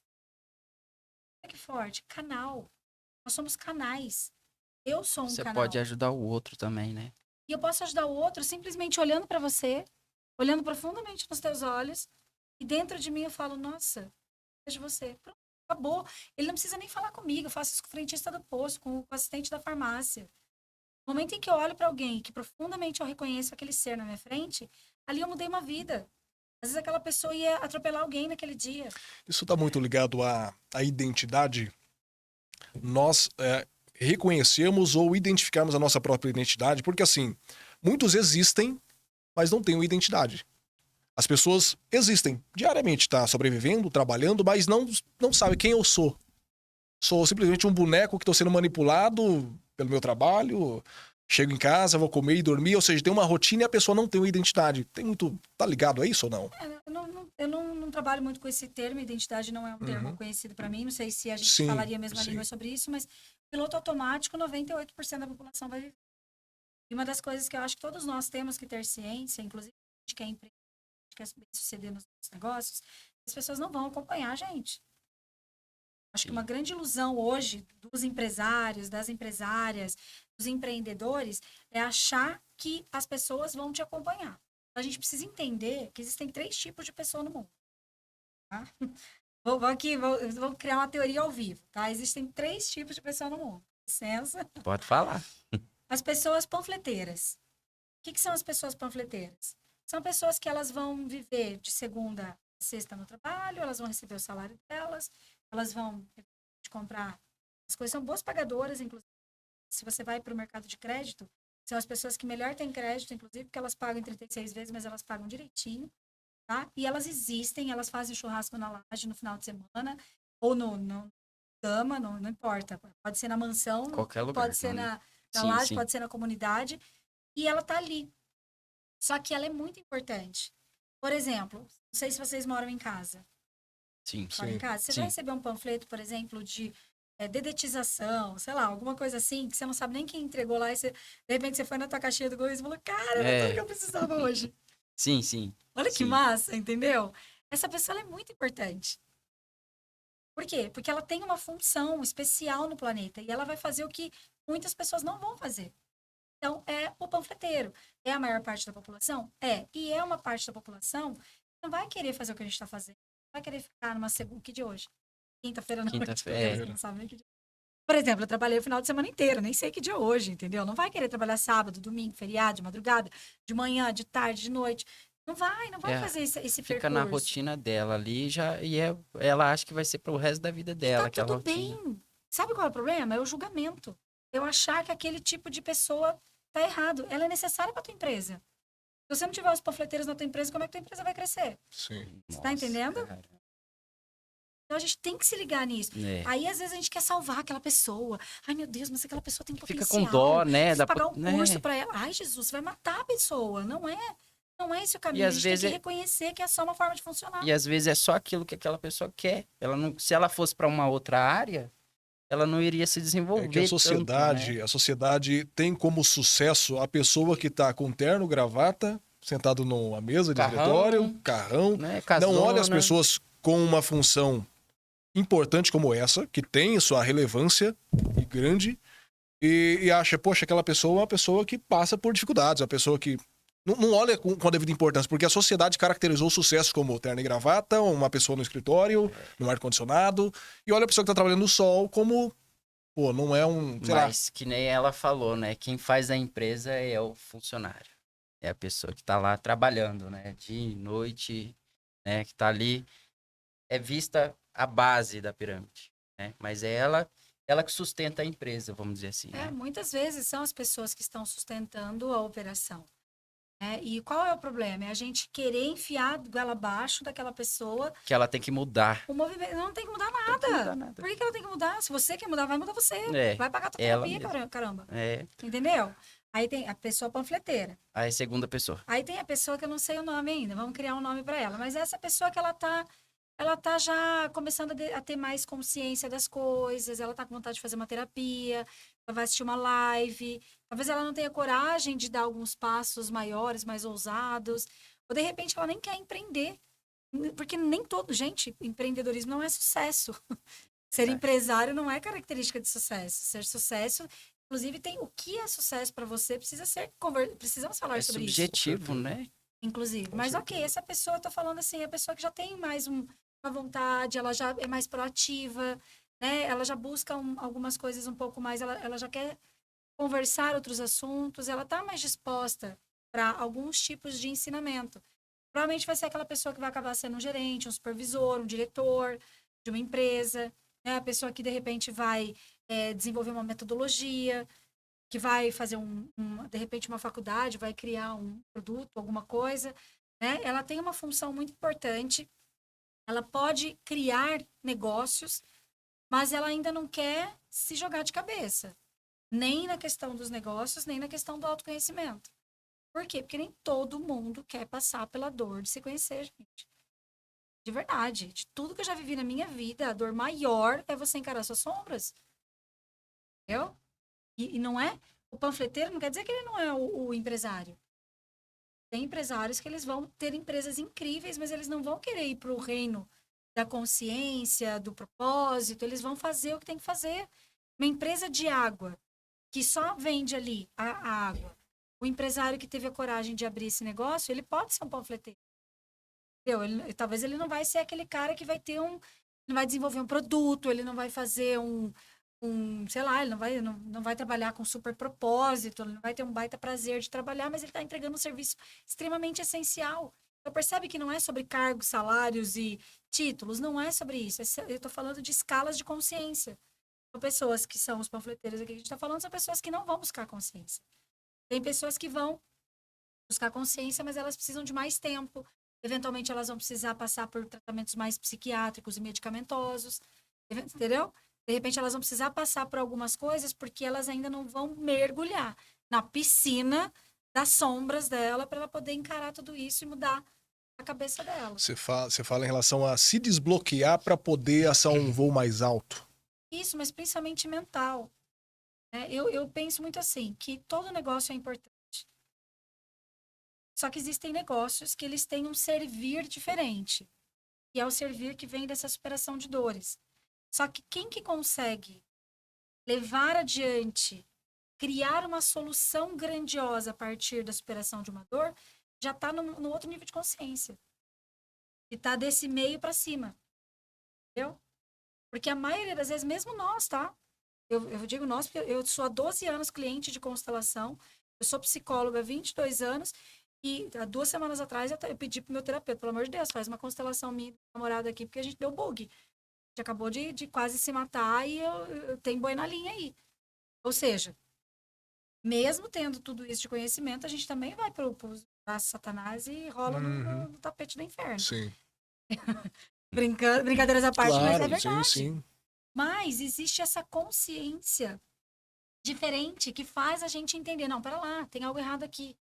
Olha que forte, canal. Nós somos canais. Eu sou um Você canal. pode ajudar o outro também, né? E eu posso ajudar o outro simplesmente olhando para você, olhando profundamente nos teus olhos, e dentro de mim eu falo, nossa, vejo você. Pronto, acabou. Ele não precisa nem falar comigo, eu faço isso com o frentista do posto, com o assistente da farmácia. No momento em que eu olho para alguém que profundamente eu reconheço aquele ser na minha frente, ali eu mudei uma vida. Às vezes aquela pessoa ia atropelar alguém naquele dia. Isso está muito ligado à identidade. Nós reconhecemos ou identificamos a nossa própria identidade, porque assim, muitos existem, mas não têm uma identidade. As pessoas existem diariamente, tá sobrevivendo, trabalhando, mas não sabem quem eu sou. Sou simplesmente um boneco que estou sendo manipulado pelo meu trabalho, chego em casa, vou comer e dormir, ou seja, tem uma rotina e a pessoa não tem uma identidade. Tem muito... Tá ligado a isso ou não? Eu não trabalho muito com esse termo, identidade não é um termo Uhum. conhecido para mim, não sei se a gente Sim, falaria a mesma sim. língua sobre isso, mas piloto automático, 98% da população vai viver. E uma das coisas que eu acho que todos nós temos que ter ciência, inclusive a gente que é empresa, a gente quer bem suceder nos nossos negócios, as pessoas não vão acompanhar a gente. Acho que uma grande ilusão hoje dos empresários, das empresárias, dos empreendedores, é achar que as pessoas vão te acompanhar. A gente precisa entender que existem 3 tipos de pessoa no mundo. Tá? Vou criar uma teoria ao vivo, tá? Existem 3 tipos de pessoa no mundo. Licença. Pode falar. As pessoas panfleteiras. O que são as pessoas panfleteiras? São pessoas que elas vão viver de segunda a sexta no trabalho, elas vão receber o salário delas, elas vão comprar. As coisas são boas pagadoras, inclusive. Se você vai para o mercado de crédito, são as pessoas que melhor têm crédito, inclusive, porque elas pagam em 36 vezes, mas elas pagam direitinho, tá? E elas existem, elas fazem churrasco na laje no final de semana, ou no cama, não importa. Pode ser na mansão, Qualquer lugar. pode ser na Sim, laje, sim. pode ser na comunidade, e ela tá ali. Só que ela é muito importante. Por exemplo, não sei se vocês moram em casa. Sim. Moram em Sim. casa. Você Sim. já recebeu um panfleto, por exemplo, de dedetização, sei lá, alguma coisa assim, que você não sabe nem quem entregou lá, e você, de repente você foi na tua caixinha do Correio e falou, cara, era tudo que eu precisava hoje. Sim, sim. Olha que Sim. massa, entendeu? Essa pessoa ela é muito importante. Por quê? Porque ela tem uma função especial no planeta e ela vai fazer o que muitas pessoas não vão fazer. Então, é o panfleteiro. É a maior parte da população? É. E é uma parte da população que não vai querer fazer o que a gente está fazendo. Não vai querer ficar numa segunda... Que dia é hoje? Quinta-feira à noite. Quinta-feira, Não sabe nem que dia. Por exemplo, eu trabalhei o final de semana inteiro, nem sei que dia é hoje, entendeu? Não vai querer trabalhar sábado, domingo, feriado, de madrugada, de manhã, de tarde, de noite. Não vai É, fazer esse Fica percurso. na rotina dela ali ela acha que vai ser pro resto da vida E dela, tá aquela tudo rotina. bem. Sabe qual é o problema? É o julgamento. Eu achar que aquele tipo de pessoa tá errado. Ela é necessária para tua empresa. Se você não tiver os panfleteiros na tua empresa, como é que tua empresa vai crescer? Sim. Você tá entendendo? Cara. Então a gente tem que se ligar nisso. É. Aí, às vezes, a gente quer salvar aquela pessoa. Ai, meu Deus, mas aquela pessoa tem Fica potencial. com dó, né? Preciso Da, pagar um né? curso para ela. Ai, Jesus, você vai matar a pessoa. Não é esse o caminho. E A às gente tem vezes que reconhecer que é só uma forma de funcionar. E às vezes é só aquilo que aquela pessoa quer. Ela não, se ela fosse para uma outra área, ela não iria se desenvolver É que a sociedade, tanto, né? a sociedade tem como sucesso a pessoa que tá com terno, gravata, sentado numa mesa de escritório, carrão, Né? não olha as Casona. pessoas com uma função importante como essa, que tem sua relevância e grande, e acha, poxa, aquela pessoa é uma pessoa que passa por dificuldades, uma pessoa que não olha com a devida importância, porque a sociedade caracterizou o sucesso como terno e gravata, uma pessoa no escritório, no ar-condicionado, e olha a pessoa que tá trabalhando no sol como, pô, não é um, sei lá, Mas que nem ela falou, né? Quem faz a empresa é o funcionário. É a pessoa que tá lá trabalhando, né? Dia e noite, né? Que tá ali. É vista a base da pirâmide, né? Mas é ela que sustenta a empresa, vamos dizer assim, né? Muitas vezes são as pessoas que estão sustentando a operação. E qual é o problema? É a gente querer enfiar goela abaixo daquela pessoa Que ela tem que mudar. o movimento. Não tem que mudar Tem que nada. mudar nada. Por que ela tem que mudar? Se você quer mudar, vai mudar você. É, Vai pagar tua ela terapia, mesma. caramba. É, Entendeu? Aí tem a pessoa panfleteira. a segunda pessoa. Aí tem a pessoa que eu não sei o nome ainda. Vamos criar um nome para ela. Mas essa pessoa que ela tá já começando a ter mais consciência das coisas, ela tá com vontade de fazer uma terapia, ela vai assistir uma live, talvez ela não tenha coragem de dar alguns passos maiores, mais ousados, ou de repente ela nem quer empreender, porque nem todo, gente, empreendedorismo não é sucesso. Ser empresário não é característica de sucesso. Ser sucesso, inclusive, tem o que é sucesso para você, precisamos falar É sobre isso. subjetivo, né? Inclusive. Com Mas certeza. ok, essa pessoa, eu tô falando assim, é a pessoa que já tem mais uma vontade, ela já é mais proativa, né? Ela já busca algumas coisas um pouco mais, ela já quer conversar outros assuntos, ela tá mais disposta para alguns tipos de ensinamento. Provavelmente vai ser aquela pessoa que vai acabar sendo um gerente, um supervisor, um diretor de uma empresa, né? A pessoa que de repente vai desenvolver uma metodologia, que vai fazer de repente uma faculdade, vai criar um produto, alguma coisa, né? Ela tem uma função muito importante. Ela pode criar negócios, mas ela ainda não quer se jogar de cabeça, nem na questão dos negócios, nem na questão do autoconhecimento. Por quê? Porque nem todo mundo quer passar pela dor de se conhecer, gente. De verdade. De tudo que eu já vivi na minha vida, a dor maior é você encarar suas sombras. Entendeu? E não é... O panfleteiro não quer dizer que ele não é o empresário. Tem empresários que eles vão ter empresas incríveis, mas eles não vão querer ir para o reino da consciência, do propósito. Eles vão fazer o que tem que fazer. Uma empresa de água que só vende ali a água. O empresário que teve a coragem de abrir esse negócio, ele pode ser um panfleteiro. Entendeu? Talvez ele não vai ser aquele cara que vai ter não vai desenvolver um produto, ele não vai fazer sei lá, ele não vai trabalhar com super propósito, ele não vai ter um baita prazer de trabalhar, mas ele está entregando um serviço extremamente essencial. Então, percebe que não é sobre cargos, salários e títulos, não é sobre isso. Eu estou falando de escalas de consciência. São pessoas que são os panfleteiros aqui que a gente está falando, são pessoas que não vão buscar consciência. Tem pessoas que vão buscar consciência, mas elas precisam de mais tempo. Eventualmente, elas vão precisar passar por tratamentos mais psiquiátricos e medicamentosos, entendeu? De repente, elas vão precisar passar por algumas coisas porque elas ainda não vão mergulhar na piscina das sombras dela para ela poder encarar tudo isso e mudar a cabeça dela. Você fala em relação a se desbloquear para poder assar um voo mais alto. Isso, mas principalmente mental. Eu penso muito assim, que todo negócio é importante. Só que existem negócios que eles têm um servir diferente. E é o servir que vem dessa superação de dores. Só que quem que consegue levar adiante, criar uma solução grandiosa a partir da superação de uma dor, já está no outro nível de consciência. E está desse meio para cima. Entendeu? Porque a maioria das vezes, mesmo nós, tá? Eu digo nós, porque eu sou há 12 anos cliente de constelação, eu sou psicóloga há 22 anos, e há 2 semanas atrás eu pedi pro meu terapeuta, pelo amor de Deus, faz uma constelação minha e do namorado aqui, porque a gente deu bug. A gente acabou de quase se matar e eu tenho boi na linha aí. Ou seja, mesmo tendo tudo isso de conhecimento, a gente também vai pro braço Satanás e rola no tapete do inferno. Sim. Brincadeiras à parte, Claro, mas é verdade. sim. Mas existe essa consciência diferente que faz a gente entender, não, pera lá, tem algo errado aqui.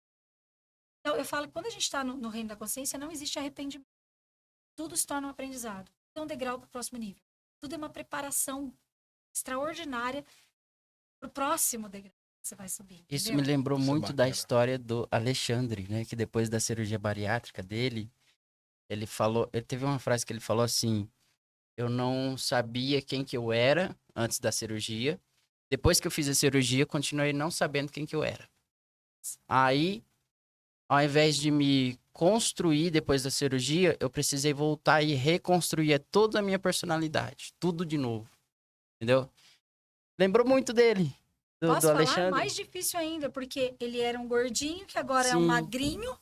Então, eu falo que quando a gente está no reino da consciência, não existe arrependimento. Tudo se torna um aprendizado. É um degrau para o próximo nível. Tudo é uma preparação extraordinária para o próximo degrau que você vai subir. Isso entendeu? me lembrou Isso é muito da bacana. história do Alexandre, né? Que depois da cirurgia bariátrica dele, ele teve uma frase que ele falou assim: eu não sabia quem que eu era antes da cirurgia. Depois que eu fiz a cirurgia, continuei não sabendo quem que eu era. Aí, ao invés de me construir depois da cirurgia, eu precisei voltar e reconstruir toda a minha personalidade. Tudo de novo. Entendeu? Lembrou muito dele, do Posso falar? Alexandre. Mais difícil ainda, porque ele era um gordinho, que agora é um Sim. magrinho.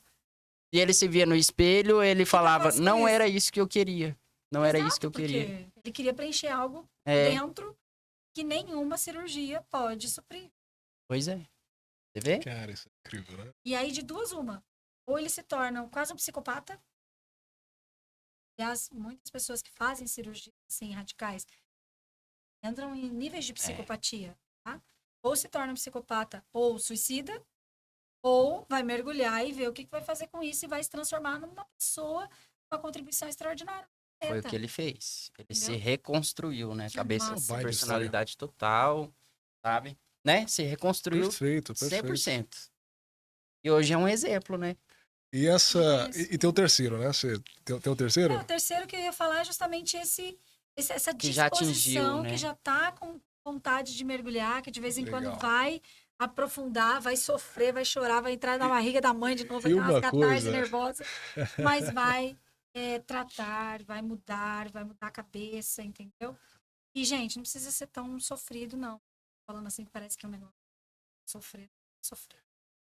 E ele se via no espelho, ele falava, faço com não isso? era isso que eu queria. Não era Exato, isso que eu queria. porque ele queria preencher algo É, dentro que nenhuma cirurgia pode suprir. pois é. Você vê? Cara, isso é incrível, né? E aí, de duas, uma. Ou ele se torna quase um psicopata. Aliás, muitas pessoas que fazem cirurgias assim, radicais entram em níveis de psicopatia. Tá? Ou se torna um psicopata ou suicida, ou vai mergulhar e ver o que vai fazer com isso e vai se transformar numa pessoa com uma contribuição extraordinária. Foi o que ele fez. Ele se Entendeu? reconstruiu, né? Que Cabeça, massa. Baita personalidade total, sabe? Né? Se reconstruiu Perfeito. 100%. E hoje é um exemplo, né? E essa. Isso. E tem o terceiro, né? Você tem o terceiro? O terceiro que eu ia falar é justamente essa Que já atingiu, disposição, né? que já tá com vontade de mergulhar, que de vez em Legal. quando vai aprofundar, vai sofrer, vai chorar, vai entrar na barriga da mãe de novo, vai E ter umas uma catarse coisa- nervosa, mas vai tratar, vai mudar a cabeça, entendeu? E, gente, não precisa ser tão sofrido, não. Falando assim, parece que é um negócio sofrido.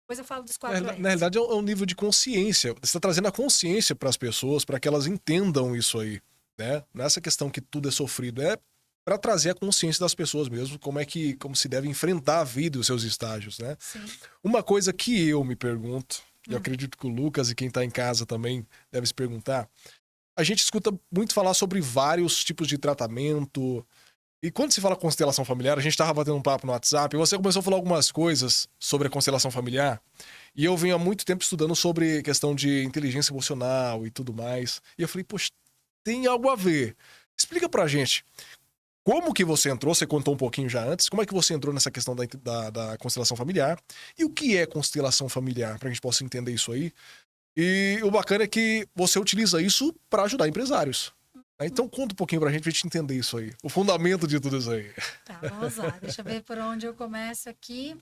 Depois eu falo dos Na 4 na realidade, é um nível de consciência. Você está trazendo a consciência para as pessoas, para que elas entendam isso aí, né? Não é essa questão que tudo é sofrido, é para trazer a consciência das pessoas mesmo, como se deve enfrentar a vida e os seus estágios, né? Sim. Uma coisa que eu me pergunto, e eu Hum. acredito que o Lucas e quem está em casa também deve se perguntar, a gente escuta muito falar sobre vários tipos de tratamento. E quando se fala constelação familiar, a gente estava batendo um papo no WhatsApp, e você começou a falar algumas coisas sobre a constelação familiar, e eu venho há muito tempo estudando sobre questão de inteligência emocional e tudo mais. E eu falei, poxa, tem algo a ver. Explica pra gente. Como que você entrou? Você contou um pouquinho já antes. Como é que você entrou nessa questão da constelação familiar? E o que é constelação familiar? Pra gente possa entender isso aí. E o bacana é que você utiliza isso pra ajudar empresários. Né? Então conta um pouquinho pra gente entender isso aí. O fundamento de tudo isso aí. Tá, vamos lá. Deixa eu ver por onde eu começo aqui.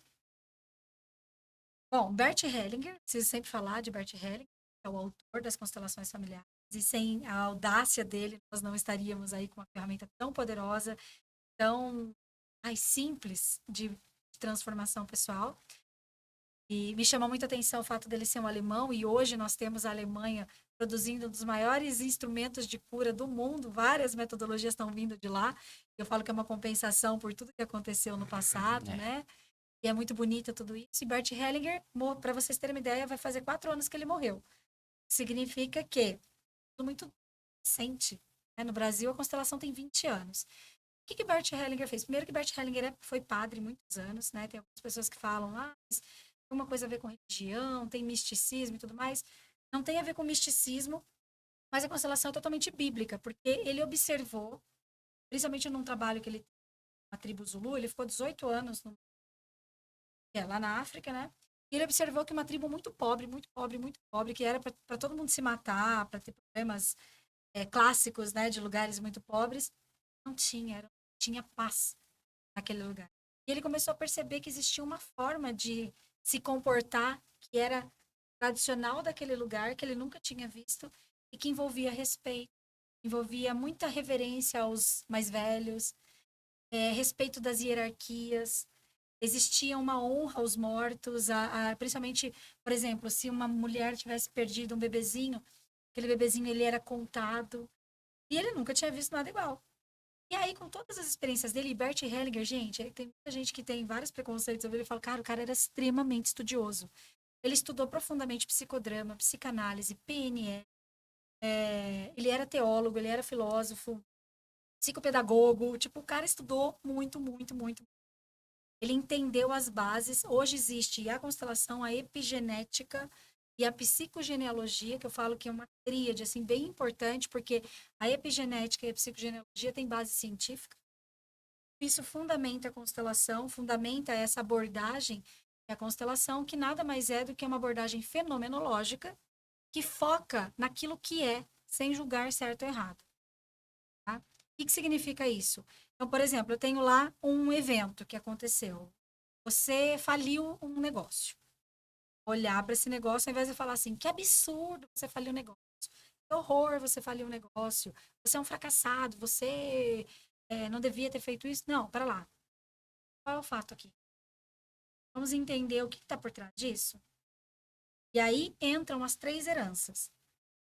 Bom, Bert Hellinger, preciso sempre falar de Bert Hellinger, que é o autor das constelações familiares. E sem a audácia dele, nós não estaríamos aí com uma ferramenta tão poderosa, tão simples de transformação pessoal. E me chama muita atenção o fato dele ser um alemão, e hoje nós temos a Alemanha produzindo um dos maiores instrumentos de cura do mundo, várias metodologias estão vindo de lá. Eu falo que é uma compensação por tudo que aconteceu no passado, né? E é muito bonito tudo isso. E Bert Hellinger, para vocês terem uma ideia, vai fazer 4 anos que ele morreu. Significa que tudo muito recente. Né? No Brasil, a constelação tem 20 anos. O que Bert Hellinger fez? Primeiro que Bert Hellinger foi padre muitos anos, né? Tem algumas pessoas que falam, mas tem alguma coisa a ver com religião, tem misticismo e tudo mais. Não tem a ver com misticismo, mas a constelação é totalmente bíblica, porque ele observou, principalmente num trabalho que ele tem na tribo Zulu, ele ficou 18 anos lá na África, né? E ele observou que uma tribo muito pobre, muito pobre, muito pobre, que era para todo mundo se matar, para ter problemas clássicos, né, de lugares muito pobres, não tinha paz naquele lugar. E ele começou a perceber que existia uma forma de se comportar que era tradicional daquele lugar, que ele nunca tinha visto, e que envolvia respeito, envolvia muita reverência aos mais velhos, respeito das hierarquias. Existia uma honra aos mortos, principalmente, por exemplo, se uma mulher tivesse perdido um bebezinho, aquele bebezinho ele era contado, e ele nunca tinha visto nada igual. E aí, com todas as experiências dele, Bert Hellinger, gente, tem muita gente que tem vários preconceitos sobre ele, fala, cara, o cara era extremamente estudioso. Ele estudou profundamente psicodrama, psicanálise, PNL, ele era teólogo, ele era filósofo, psicopedagogo, tipo, o cara estudou muito, muito, muito. Ele entendeu as bases. Hoje existe a constelação, a epigenética e a psicogenealogia, que eu falo que é uma tríade assim, bem importante, porque a epigenética e a psicogenealogia têm base científica. Isso fundamenta a constelação, fundamenta essa abordagem da constelação, que nada mais é do que uma abordagem fenomenológica que foca naquilo que é, sem julgar certo ou errado. Tá? O que significa isso? Então, por exemplo, eu tenho lá um evento que aconteceu. Você faliu um negócio. Olhar para esse negócio, ao invés de falar assim, que absurdo você faliu um negócio. Que horror você faliu um negócio. Você é um fracassado. Você não devia ter feito isso. Não, para lá. Qual é o fato aqui? Vamos entender o que está por trás disso? E aí entram as 3 heranças.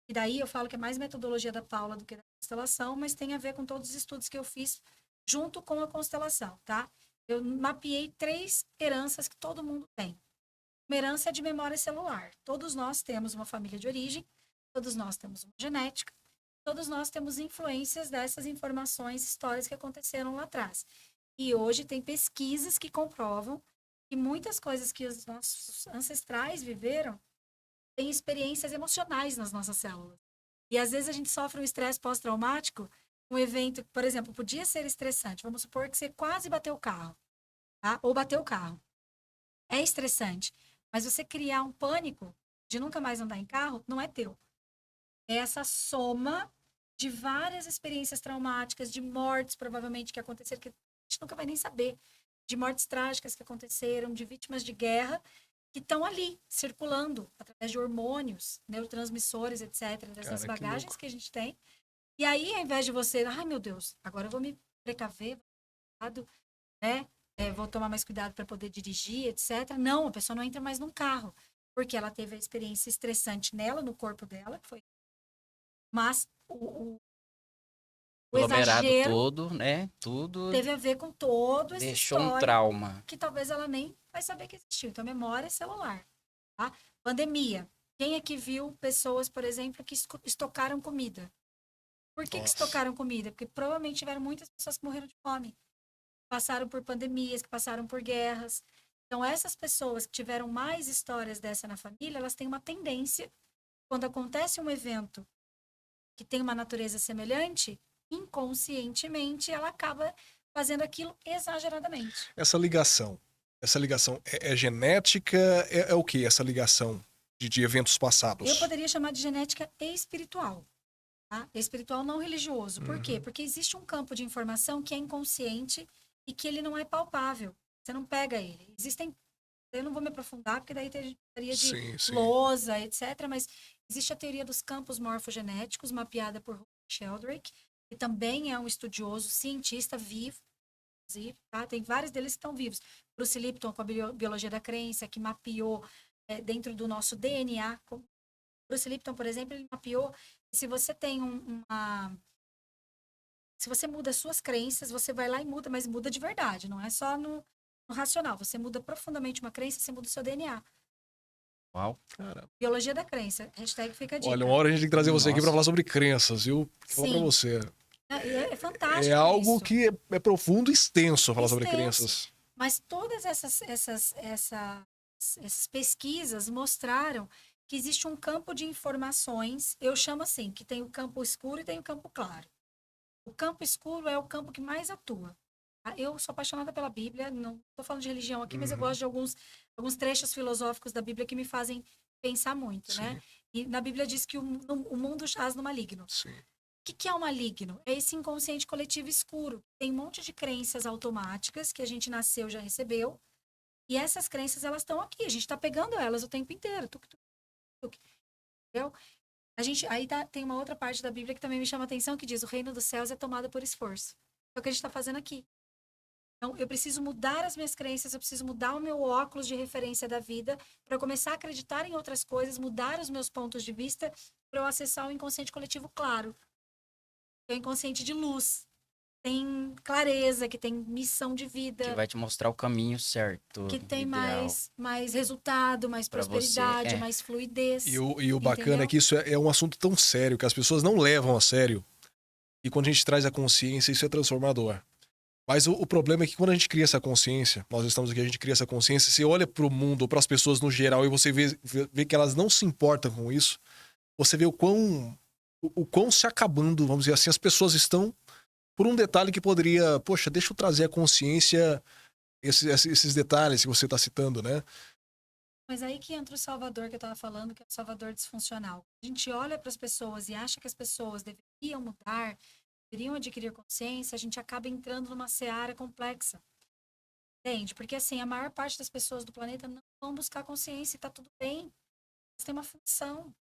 E daí eu falo que é mais metodologia da Paula do que da constelação, mas tem a ver com todos os estudos que eu fiz junto com a constelação, tá? Eu mapeei 3 heranças que todo mundo tem. Uma herança é de memória celular. Todos nós temos uma família de origem, todos nós temos uma genética, todos nós temos influências dessas informações, histórias que aconteceram lá atrás. E hoje tem pesquisas que comprovam que muitas coisas que os nossos ancestrais viveram têm experiências emocionais nas nossas células. E às vezes a gente sofre um estresse pós-traumático, um evento que, por exemplo, podia ser estressante. Vamos supor que você quase bateu o carro, tá? Ou bateu o carro. É estressante. Mas você criar um pânico de nunca mais andar em carro, não é teu. É essa soma de várias experiências traumáticas, de mortes, provavelmente, que aconteceram, que a gente nunca vai nem saber. De mortes trágicas que aconteceram, de vítimas de guerra, que estão ali, circulando, através de hormônios, neurotransmissores, etc., dessas bagagens que a gente tem. E aí, ao invés de você, ai meu Deus, agora eu vou me precaver, né? Vou tomar mais cuidado para poder dirigir, etc. Não, a pessoa não entra mais num carro, porque ela teve a experiência estressante nela, no corpo dela, que foi. Mas o exagero todo, né? Tudo teve a ver com todo esse deixou um histórico trauma. que talvez ela nem vai saber que existiu. Então, memória celular. Tá? Pandemia. Quem é que viu pessoas, por exemplo, que estocaram comida? Por que estocaram comida? Porque provavelmente tiveram muitas pessoas que morreram de fome. Passaram por pandemias, que passaram por guerras. Então, essas pessoas que tiveram mais histórias dessa na família, elas têm uma tendência, quando acontece um evento que tem uma natureza semelhante, inconscientemente ela acaba fazendo aquilo exageradamente. Essa ligação é genética? É o que essa ligação de eventos passados? Eu poderia chamar de genética espiritual. Tá? Espiritual não religioso. Por quê? Porque existe um campo de informação que é inconsciente e que ele não é palpável. Você não pega ele. Existem... Eu não vou me aprofundar, porque daí teria de Sim. lousa, etc. Mas existe a teoria dos campos morfogenéticos, mapeada por Sheldrake, que também é um estudioso, cientista vivo, inclusive, tá? Tem vários deles que estão vivos. Bruce Lipton, com a biologia da crença, que mapeou dentro do nosso DNA. Bruce Lipton, por exemplo, ele mapeou que se você tem se você muda as suas crenças, você vai lá e muda, mas muda de verdade, não é só no racional. Você muda profundamente uma crença, você muda o seu DNA. Uau. Caramba. Biologia da crença. Hashtag fica a dica. Olha, uma hora a gente tem que trazer você aqui Nossa. para falar sobre crenças, viu? Vou falar Sim. pra você. É fantástico É algo isso. que é profundo e extenso falar sobre Extenso. crenças. Mas todas essas pesquisas mostraram que existe um campo de informações, eu chamo assim, que tem o campo escuro e tem o campo claro. O campo escuro é o campo que mais atua. Tá? Eu sou apaixonada pela Bíblia, não estou falando de religião aqui, mas eu gosto de alguns trechos filosóficos da Bíblia que me fazem pensar muito, Sim. né? E na Bíblia diz que o mundo jaz no maligno. Sim. O que é o maligno? É esse inconsciente coletivo escuro. Tem um monte de crenças automáticas que a gente nasceu, já recebeu. E essas crenças, elas estão aqui. A gente está pegando elas o tempo inteiro. Tuc, tuc, tuc. Entendeu? Tem uma outra parte da Bíblia que também me chama a atenção, que diz: o reino dos céus é tomado por esforço. É o que a gente está fazendo aqui. Então, eu preciso mudar as minhas crenças, eu preciso mudar o meu óculos de referência da vida para eu começar a acreditar em outras coisas, mudar os meus pontos de vista para eu acessar o inconsciente coletivo claro. É o inconsciente de luz. Tem clareza, que tem missão de vida. Que vai te mostrar o caminho certo. Que tem ideal. mais resultado, mais Pra você, prosperidade, mais fluidez. E o bacana Entendeu? é que isso é um assunto tão sério que as pessoas não levam a sério. E quando a gente traz a consciência, isso é transformador. Mas o problema é que quando a gente cria essa consciência, nós estamos aqui, a gente cria essa consciência, você olha para o mundo, para as pessoas no geral, e você vê que elas não se importam com isso, você vê o quão se acabando, vamos dizer assim, as pessoas estão por um detalhe que poderia, poxa, deixa eu trazer a consciência, esses detalhes que você está citando, né? Mas aí que entra o Salvador que eu estava falando, que é o Salvador disfuncional. A gente olha para as pessoas e acha que as pessoas deveriam mudar, deveriam adquirir consciência, a gente acaba entrando numa seara complexa. Entende? Porque, assim, a maior parte das pessoas do planeta não vão buscar consciência e tá tudo bem. Elas têm uma função.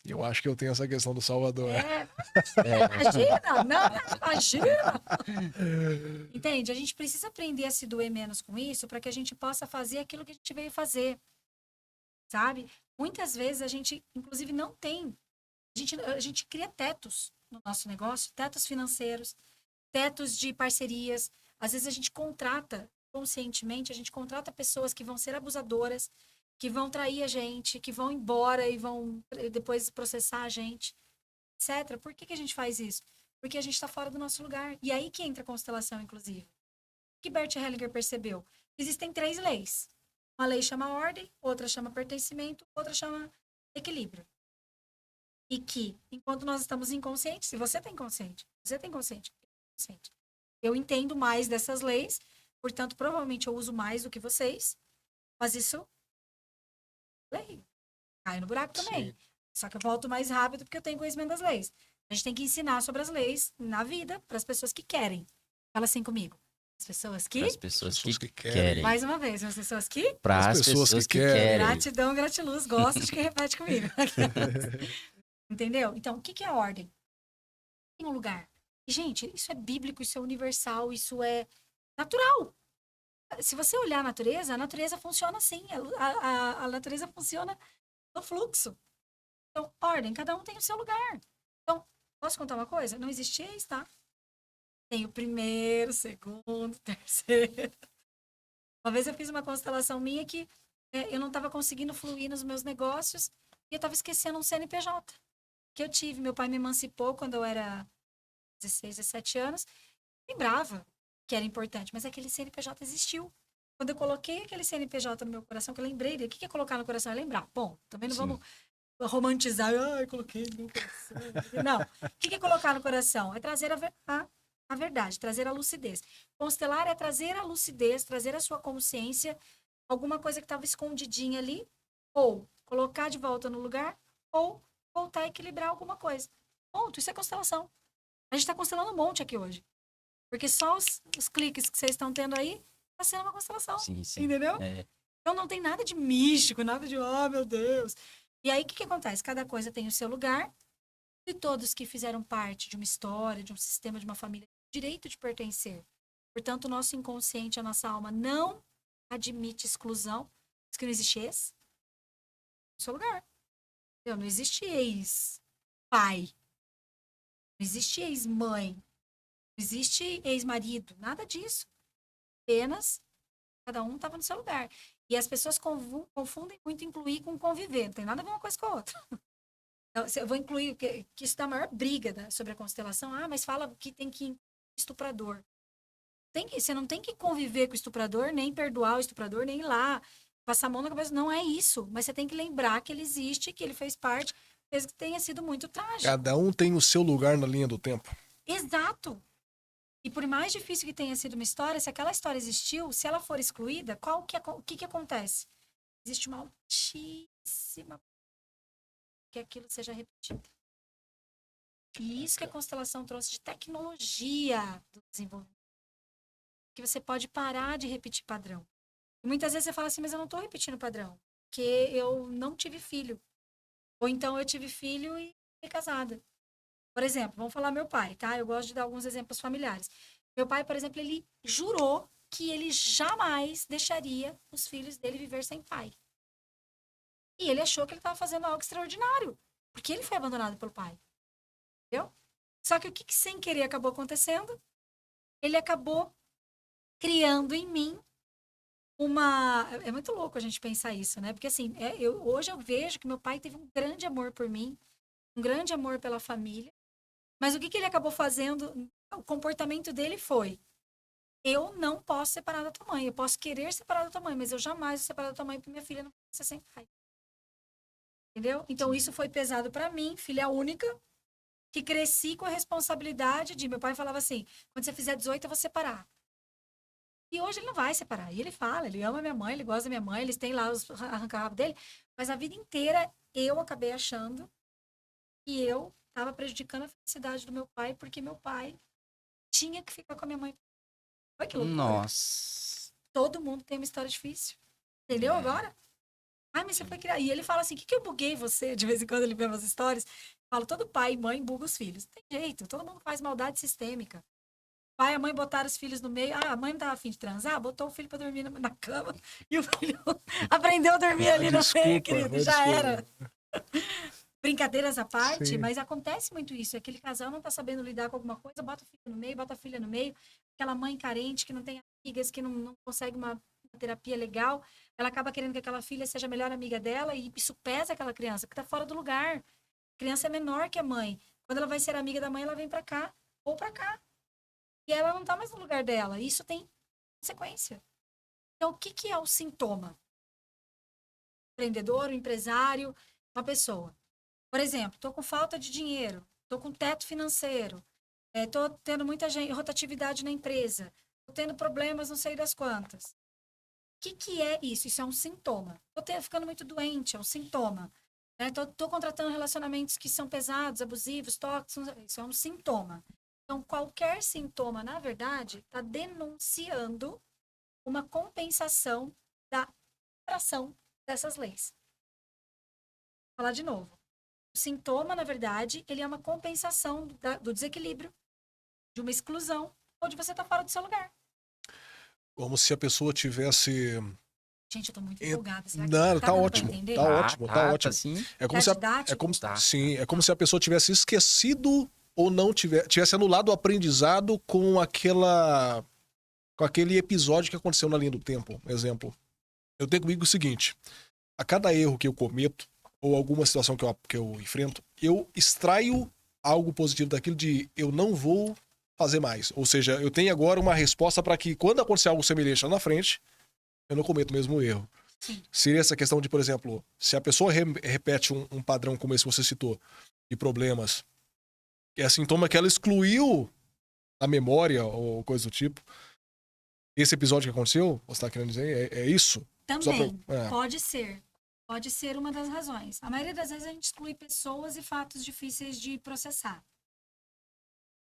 Eu acho que eu tenho essa questão do Salvador. Imagina! Não, imagina! Entende? A gente precisa aprender a se doer menos com isso para que a gente possa fazer aquilo que a gente veio fazer. Sabe? Muitas vezes a gente, inclusive, não tem. A gente cria tetos no nosso negócio, tetos financeiros, tetos de parcerias. Às vezes a gente contrata, conscientemente, a gente contrata pessoas que vão ser abusadoras, que vão trair a gente, que vão embora e vão depois processar a gente, etc. Por que a gente faz isso? Porque a gente está fora do nosso lugar. E aí que entra a constelação, inclusive. O que Bert Hellinger percebeu? Existem 3 leis. Uma lei chama ordem, outra chama pertencimento, outra chama equilíbrio. E que, enquanto nós estamos inconscientes, se você tem consciente, eu entendo mais dessas leis, portanto, provavelmente eu uso mais do que vocês, mas isso lei. Cai no buraco também. Sim. Só que eu volto mais rápido porque eu tenho conhecimento das leis. A gente tem que ensinar sobre as leis na vida para as pessoas que querem. Fala assim comigo. As pessoas que... Para as pessoas que querem. querem. Mais uma vez, as pessoas que... Para As as pessoas pessoas que que querem. querem. Gratidão, gratiluz. Gosto de quem repete comigo. Entendeu? Então, o que é ordem? Tem um lugar. E, gente, isso é bíblico, isso é universal, isso é natural. Se você olhar a natureza funciona assim. A natureza funciona no fluxo. Então, ordem, cada um tem o seu lugar. Então, posso contar uma coisa? Não existe ex, tá? Tem o primeiro, segundo, terceiro. Uma vez eu fiz uma constelação minha que eu não estava conseguindo fluir nos meus negócios e eu estava esquecendo um CNPJ que eu tive. Meu pai me emancipou quando eu era 16, 17 anos. Lembrava que era importante, mas aquele CNPJ existiu. Quando eu coloquei aquele CNPJ no meu coração, que eu lembrei dele, o que é colocar no coração? É lembrar. Bom, também não Sim. vamos romantizar. Ai, coloquei no coração. Não. O que é colocar no coração? É trazer a verdade, trazer a lucidez. Constelar é trazer a lucidez, trazer a sua consciência, alguma coisa que estava escondidinha ali, ou colocar de volta no lugar, ou voltar a equilibrar alguma coisa. Ponto. Isso é constelação. A gente está constelando um monte aqui hoje. Porque só os cliques que vocês estão tendo aí, está sendo uma constelação. Sim, sim. Entendeu? É. Então não tem nada de místico, nada de, oh, meu Deus. E aí, o que acontece? Cada coisa tem o seu lugar, e todos que fizeram parte de uma história, de um sistema, de uma família, têm o direito de pertencer. Portanto, o nosso inconsciente, a nossa alma, não admite exclusão. Diz que não existe ex. No seu lugar. Entendeu? Não existe ex-pai. Não existe ex-mãe. Não existe ex-marido. Nada disso. Apenas, cada um estava no seu lugar. E as pessoas confundem muito incluir com conviver. Não tem nada a ver uma coisa com a outra. Então, eu vou incluir, que isso dá a maior briga, né, sobre a constelação. Ah, mas fala que tem que incluir estuprador. Você não tem que conviver com o estuprador, nem perdoar o estuprador, nem ir lá, passar a mão na cabeça. Não é isso. Mas você tem que lembrar que ele existe, que ele fez parte, mesmo que tenha sido muito trágico. Cada um tem o seu lugar na linha do tempo. Exato. E por mais difícil que tenha sido uma história, se aquela história existiu, se ela for excluída, o que acontece? Existe uma altíssima que aquilo seja repetido. E isso que a constelação trouxe de tecnologia do desenvolvimento. Que você pode parar de repetir padrão. E muitas vezes você fala assim, mas eu não estou repetindo padrão, porque eu não tive filho. Ou então eu tive filho e fiquei casada. Por exemplo, vamos falar meu pai, tá? Eu gosto de dar alguns exemplos familiares. Meu pai, por exemplo, ele jurou que ele jamais deixaria os filhos dele viver sem pai. E ele achou que ele estava fazendo algo extraordinário, porque ele foi abandonado pelo pai. Entendeu? Só que o que sem querer acabou acontecendo? Ele acabou criando em mim uma... É muito louco a gente pensar isso, né? Porque assim, hoje eu vejo que meu pai teve um grande amor por mim, um grande amor pela família. Mas o que ele acabou fazendo? O comportamento dele foi: eu não posso separar da tua mãe. Eu posso querer separar da tua mãe, mas eu jamais vou separar da tua mãe porque minha filha não pode ser sem pai. Entendeu? Então isso foi pesado pra mim, filha única, que cresci com a responsabilidade de... Meu pai falava assim, quando você fizer 18 eu vou separar. E hoje ele não vai separar. E ele fala, ele ama minha mãe, ele gosta da minha mãe, eles têm lá os arranca-rabo dele. Mas a vida inteira eu acabei achando que eu estava prejudicando a felicidade do meu pai, porque meu pai tinha que ficar com a minha mãe. Olha que loucura. Nossa. Todo mundo tem uma história difícil. Entendeu agora? Ah, mas você foi criar. E ele fala assim, o que eu buguei você? De vez em quando ele vê umas histórias. Eu falo, todo pai e mãe buga os filhos. Não tem jeito, todo mundo faz maldade sistêmica. O pai e a mãe botaram os filhos no meio. Ah, a mãe não tava afim de transar, botou o filho pra dormir na cama. E o filho aprendeu a dormir ali no meio, querido. Já era. Brincadeiras à parte, Sim. mas acontece muito isso. Aquele casal não tá sabendo lidar com alguma coisa, bota o filho no meio, bota a filha no meio. Aquela mãe carente que não tem amigas, que não consegue uma terapia legal, ela acaba querendo que aquela filha seja a melhor amiga dela e isso pesa aquela criança, que tá fora do lugar. A criança é menor que a mãe. Quando ela vai ser amiga da mãe, ela vem pra cá ou pra cá. E ela não tá mais no lugar dela. Isso tem consequência. Então, o que é o sintoma? O empreendedor, o empresário, uma pessoa. Por exemplo, tô com falta de dinheiro, tô com teto financeiro, tô tendo muita rotatividade na empresa, tô tendo problemas não sei das quantas. O que é isso? Isso é um sintoma. Tô ficando muito doente, é um sintoma. Tô contratando relacionamentos que são pesados, abusivos, tóxicos, isso é um sintoma. Então, qualquer sintoma, na verdade, está denunciando uma compensação da infração dessas leis. Vou falar de novo. O sintoma, na verdade, ele é uma compensação do desequilíbrio, de uma exclusão, ou de você estar fora do seu lugar. Como se a pessoa tivesse... Gente, eu tô muito empolgada. Será que Não, tá dando pra ótimo. entender? Tá ótimo, tá ótimo. Sim. É como se é como se a pessoa tivesse esquecido ou não tivesse anulado o aprendizado com aquele episódio que aconteceu na linha do tempo. Exemplo. Eu tenho comigo o seguinte: a cada erro que eu cometo ou alguma situação que eu enfrento, eu extraio algo positivo daquilo de eu não vou fazer mais. Ou seja, eu tenho agora uma resposta para que quando acontecer algo semelhante lá na frente, eu não cometo o mesmo erro. Sim. Seria essa questão de, por exemplo, se a pessoa repete um padrão como esse que você citou, de problemas, que é sintoma que ela excluiu a memória ou coisa do tipo. Esse episódio que aconteceu, você tá querendo dizer, é isso? Também, É. pode ser. Pode ser uma das razões. A maioria das vezes a gente exclui pessoas e fatos difíceis de processar.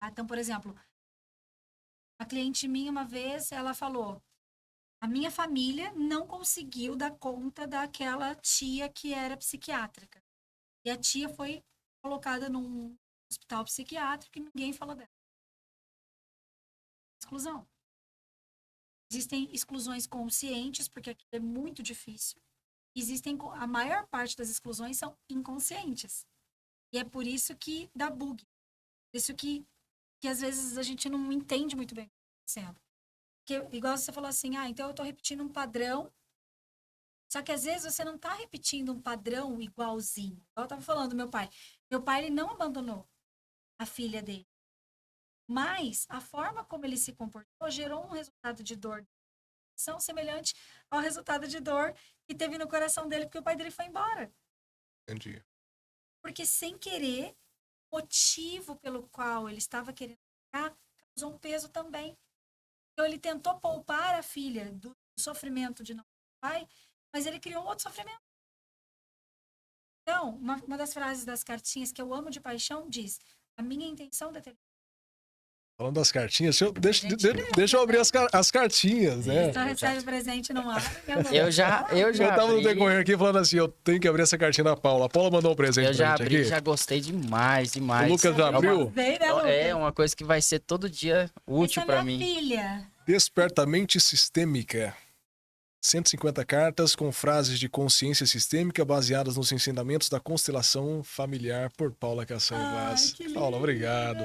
Tá? Então, por exemplo, a cliente minha uma vez, ela falou: a minha família não conseguiu dar conta daquela tia que era psiquiátrica. E a tia foi colocada num hospital psiquiátrico e ninguém falou dela. Exclusão. Existem exclusões conscientes, porque aquilo é muito difícil. Existem, a maior parte das exclusões são inconscientes. E é por isso que dá bug. Por isso que às vezes a gente não entende muito bem o que está acontecendo. Porque, igual você falou assim, então eu estou repetindo um padrão, só que às vezes você não está repetindo um padrão igualzinho. Igual eu estava falando do meu pai. Meu pai, ele não abandonou a filha dele. Mas a forma como ele se comportou gerou um resultado de dor são semelhante ao resultado de dor que teve no coração dele, porque o pai dele foi embora. Entendi. Porque sem querer, o motivo pelo qual ele estava querendo ficar causou um peso também. Então ele tentou poupar a filha do sofrimento de não ter pai, mas ele criou um outro sofrimento. Então, uma das frases das cartinhas que eu amo de paixão diz: a minha intenção determina. Falando das cartinhas, deixa eu abrir as cartinhas, né? Só recebe presente no ar. Eu já Eu tava no abri. decorrer aqui falando assim, eu tenho que abrir essa cartinha da Paula. A Paula mandou um presente Eu já pra gente abri, aqui. já gostei demais. O Lucas já abriu? É uma coisa que vai ser todo dia útil pra mim. Filha. Despertamente Sistêmica. 150 cartas com frases de consciência sistêmica baseadas nos ensinamentos da constelação familiar por Paula Caçanha Vaz. Paula, obrigado.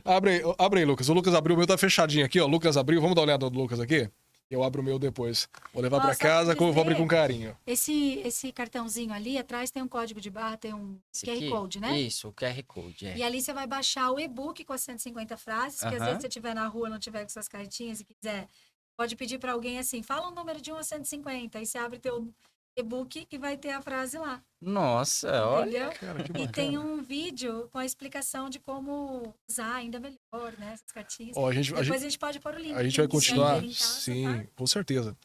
Abre aí, Lucas. O Lucas abriu, o meu tá fechadinho aqui, ó. O Lucas abriu, vamos dar uma olhada no Lucas aqui? Eu abro o meu depois. Vou levar pra casa, vou abrir com carinho. Esse cartãozinho ali, atrás tem um código de barra, tem um QR Code, né? Isso, o QR Code, E ali você vai baixar o e-book com as 150 frases, que às vezes você estiver na rua, não tiver com suas cartinhas e quiser, pode pedir para alguém assim, fala um número de 1 a 150, aí você abre teu e-book e vai ter a frase lá. Nossa, olha. Cara, que E bacana. tem um vídeo com a explicação de como usar ainda melhor, né? Essas cartinhas. Ó, Depois a gente pode pôr o link. A gente vai continuar. Em casa, Sim, tá? com certeza.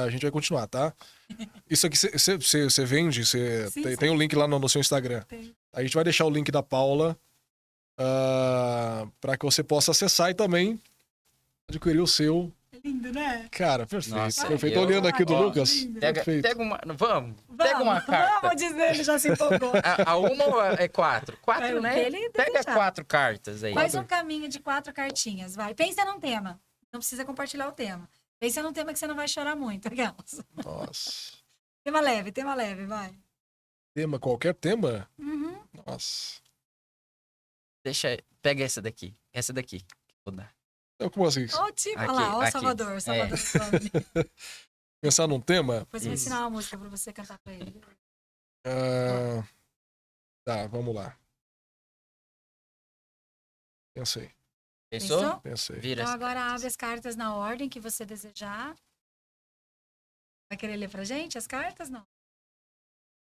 A gente vai continuar, tá? Isso aqui você vende, Sim. tem um link lá no seu Instagram. Tem. A gente vai deixar o link da Paula para que você possa acessar e também adquirir o seu. É lindo, né? Cara, perfeito. Nossa, perfeito. eu- Olhando aqui do Ó, Lucas. Perfeito. Pega uma. Pega uma carta. Vamos dizer, ele já se empolgou. A uma ou é 4? 4, né? Ele Pega desejar. 4 cartas aí. Faz um caminho de 4 cartinhas, vai. Pensa num tema. Não precisa compartilhar o tema. Pensa num tema que você não vai chorar muito. Aquelas. Nossa. Tema leve, vai. Tema, qualquer tema? Uhum. Nossa. Pega essa daqui. Essa daqui. Vou dar. Então, como assim? Ó, tipo, Aqui, olha lá, ó, aqui. Salvador. Pensar num tema? Depois eu vou ensinar uma música pra você cantar pra ele. Tá, vamos lá. Pensei. Pensou? Pensei. Vira Então as agora cartas. abre as cartas na ordem que você desejar. Vai querer ler pra gente as cartas? Não.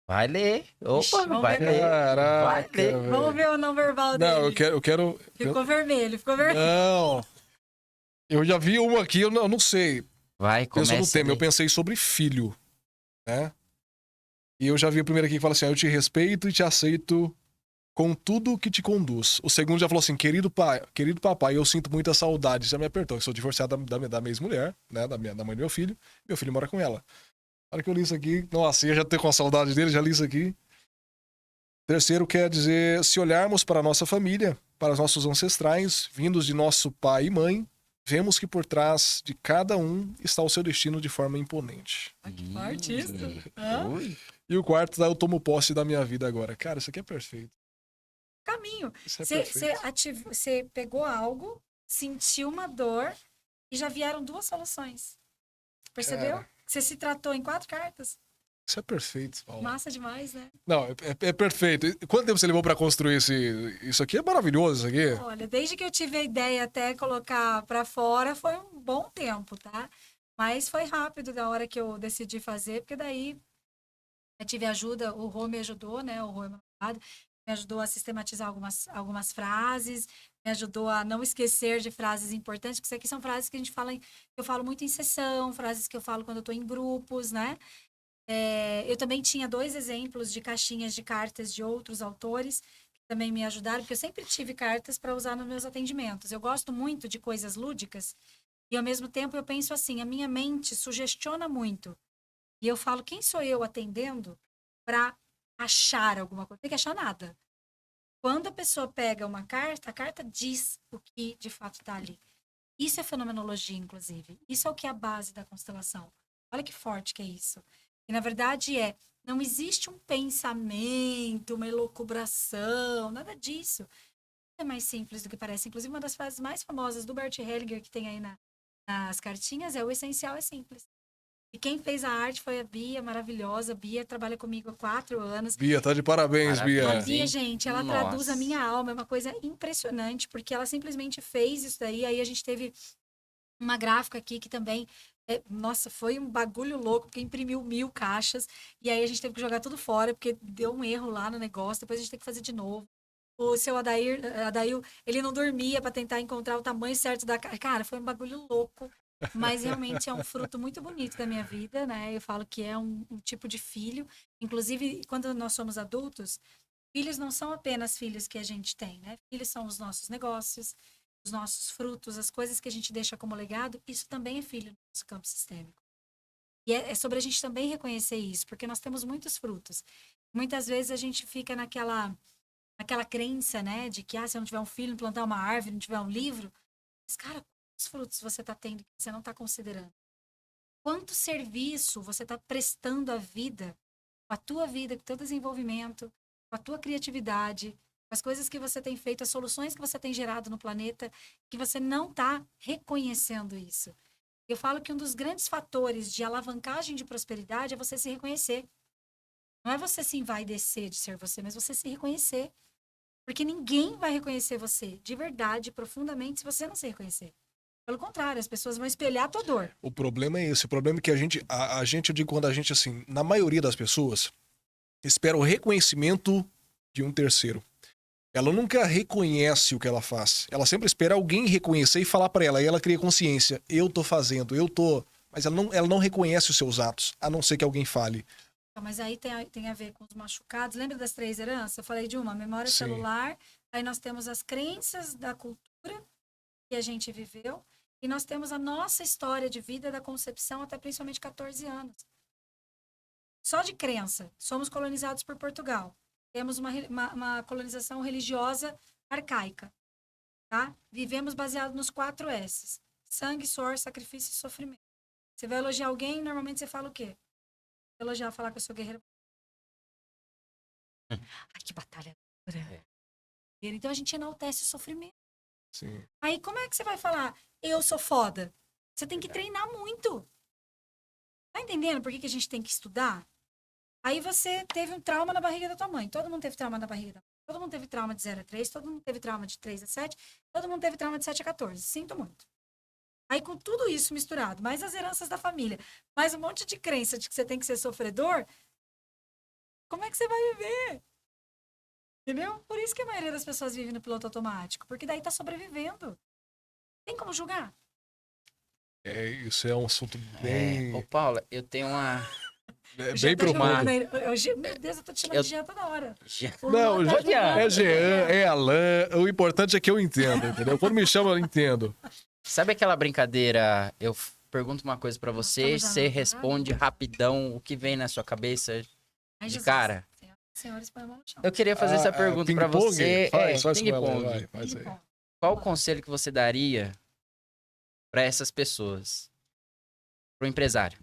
Vai ler. Ixi, Opa, vamos vai ver. ler. Caraca, Vai ler. velho. Vamos ver o não verbal dele. Não, eu quero. Ficou vermelho. Não. Eu já vi uma aqui, eu não sei. Vai, Pensou no começa. tema, eu ali. pensei sobre filho, né? E eu já vi a primeira aqui que fala assim, eu te respeito e te aceito com tudo que te conduz. O segundo já falou assim, querido papai, eu sinto muita saudade. Já me apertou, eu sou divorciado da minha ex-mulher, né? Da mãe do meu filho. Meu filho mora com ela. Na hora que eu li isso aqui, nossa, eu já tô com a saudade dele, já li isso aqui. Terceiro quer dizer, se olharmos para a nossa família, para os nossos ancestrais, vindos de nosso pai e mãe, vemos que por trás de cada um está o seu destino de forma imponente. Que forte isso. Hã? Ui. E o quarto, eu tomo posse da minha vida agora. Cara, isso aqui é perfeito. Caminho. Isso é perfeito. Você pegou algo, sentiu uma dor e já vieram 2 soluções. Percebeu? Cara. Você se tratou em 4 cartas. Isso é perfeito, Paulo. Massa demais, né? Não, é perfeito. E quanto tempo você levou pra construir isso aqui? É maravilhoso, isso aqui. Olha, desde que eu tive a ideia até colocar pra fora, foi um bom tempo, tá? Mas foi rápido da hora que eu decidi fazer, porque daí eu tive ajuda, o Rô me ajudou, né? O Rô é meu namorado, me ajudou a sistematizar algumas frases, me ajudou a não esquecer de frases importantes, porque isso aqui são frases que a gente fala, eu falo muito em sessão, frases que eu falo quando eu estou em grupos, né? Eu também tinha 2 exemplos de caixinhas de cartas de outros autores que também me ajudaram, porque eu sempre tive cartas para usar nos meus atendimentos. Eu gosto muito de coisas lúdicas e, ao mesmo tempo, eu penso assim, a minha mente sugestiona muito. E eu falo, quem sou eu atendendo para achar alguma coisa? Não tem que achar nada. Quando a pessoa pega uma carta, a carta diz o que de fato está ali. Isso é fenomenologia, inclusive. Isso é o que é a base da constelação. Olha que forte que é isso. E, na verdade, não existe um pensamento, uma elucubração, nada disso. É mais simples do que parece. Inclusive, uma das frases mais famosas do Bert Hellinger, que tem aí nas cartinhas, é: o essencial é simples. E quem fez a arte foi a Bia, maravilhosa. Bia trabalha comigo há 4 anos. Bia, tá de parabéns, Bia. A Parabéns. Bia, gente, ela Nossa. traduz a minha alma. É uma coisa impressionante, porque ela simplesmente fez isso daí. Aí a gente teve uma gráfica aqui que também... nossa, foi um bagulho louco, porque imprimiu 1000 caixas. E aí a gente teve que jogar tudo fora, porque deu um erro lá no negócio. Depois a gente tem que fazer de novo. O seu Adair, ele não dormia para tentar encontrar o tamanho certo da caixa. Cara, foi um bagulho louco. Mas realmente é um fruto muito bonito da minha vida, né? Eu falo que é um tipo de filho. Inclusive, quando nós somos adultos, filhos não são apenas filhos que a gente tem, né? Filhos são os nossos negócios, os nossos frutos, as coisas que a gente deixa como legado. Isso também é filho do nosso campo sistêmico. E é sobre a gente também reconhecer isso, porque nós temos muitos frutos. Muitas vezes a gente fica naquela crença, né? De que, se eu não tiver um filho, não plantar uma árvore, não tiver um livro. Mas, cara, quantos frutos você está tendo que você não está considerando? Quanto serviço você está prestando à vida, com a tua vida, com o teu desenvolvimento, com a tua criatividade, com as coisas que você tem feito, as soluções que você tem gerado no planeta, que você não está reconhecendo isso. Eu falo que um dos grandes fatores de alavancagem de prosperidade é você se reconhecer. Não é você se envaidecer de ser você, mas você se reconhecer. Porque ninguém vai reconhecer você de verdade, profundamente, se você não se reconhecer. Pelo contrário, as pessoas vão espelhar a tua dor. O problema é esse. O problema é que a gente, eu digo quando a gente, assim, na maioria das pessoas, espera o reconhecimento de um terceiro. Ela nunca reconhece o que ela faz. Ela sempre espera alguém reconhecer e falar pra ela. Aí ela cria consciência. Eu tô fazendo, eu tô... Mas ela não reconhece os seus atos, a não ser que alguém fale. Mas aí tem a ver com os machucados. Lembra das 3 heranças? Eu falei de uma, memória Sim. celular. Aí nós temos as crenças da cultura que a gente viveu. E nós temos a nossa história de vida da concepção até principalmente 14 anos. Só de crença. Somos colonizados por Portugal. Temos uma colonização religiosa arcaica. Tá? Vivemos baseado nos 4 S's. Sangue, suor, sacrifício e sofrimento. Você vai elogiar alguém, normalmente você fala o quê? Elogiar, falar que eu sou guerreira. Ai, que batalha dura. Então a gente enaltece o sofrimento. Sim. Aí como é que você vai falar, eu sou foda? Você tem que treinar muito. Tá entendendo por que a gente tem que estudar? Aí você teve um trauma na barriga da tua mãe. Todo mundo teve trauma na barriga da mãe. Todo mundo teve trauma de 0 a 3, todo mundo teve trauma de 3 a 7, todo mundo teve trauma de 7 a 14. Sinto muito. Aí, com tudo isso misturado, mais as heranças da família, mais um monte de crença de que você tem que ser sofredor, como é que você vai viver? Entendeu? Por isso que a maioria das pessoas vive no piloto automático, porque daí tá sobrevivendo. Tem como julgar? Isso é um assunto bem... Ô, Paula, eu tenho uma... bem profundo. Meu Deus, eu tô te chamando de Jean toda hora. Não, Luan tá julgando. é Jean, é Alain. O importante é que eu entendo, entendeu? Quando me chama, eu entendo. Sabe aquela brincadeira? Eu pergunto uma coisa pra você, Estamos você já- responde rapidão o que vem na sua cabeça Ai, de Jesus. cara. Senhores, põe a mão no chão. Eu queria fazer essa pergunta pra ping-pong? você. Faz com ela, ping-pong. vai, faz aí. Ping-pong. Qual o conselho que você daria pra essas pessoas? Pro empresário?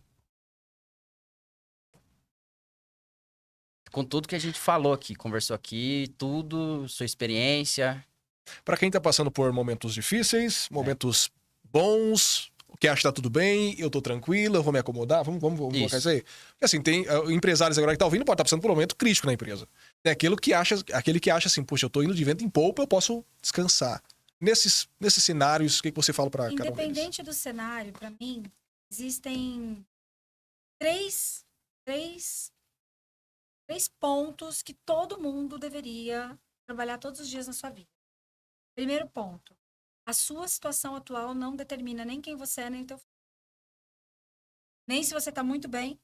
Com tudo que a gente falou aqui, conversou aqui, tudo, sua experiência. Pra quem tá passando por momentos difíceis, momentos bons, que acha que tá tudo bem, eu tô tranquilo, eu vou me acomodar, vamos colocar isso aí. Porque assim, tem empresários agora que tá ouvindo, pode estar passando por um momento crítico na empresa. Tem aquele que acha assim, poxa, eu tô indo de vento em polpa, eu posso descansar. Nesses cenários, o que você fala pra cada um deles? Independente do cenário, para mim, existem três pontos que todo mundo deveria trabalhar todos os dias na sua vida. Primeiro ponto, a sua situação atual não determina nem quem você é, nem o teu futuro. Nem se você está muito bem,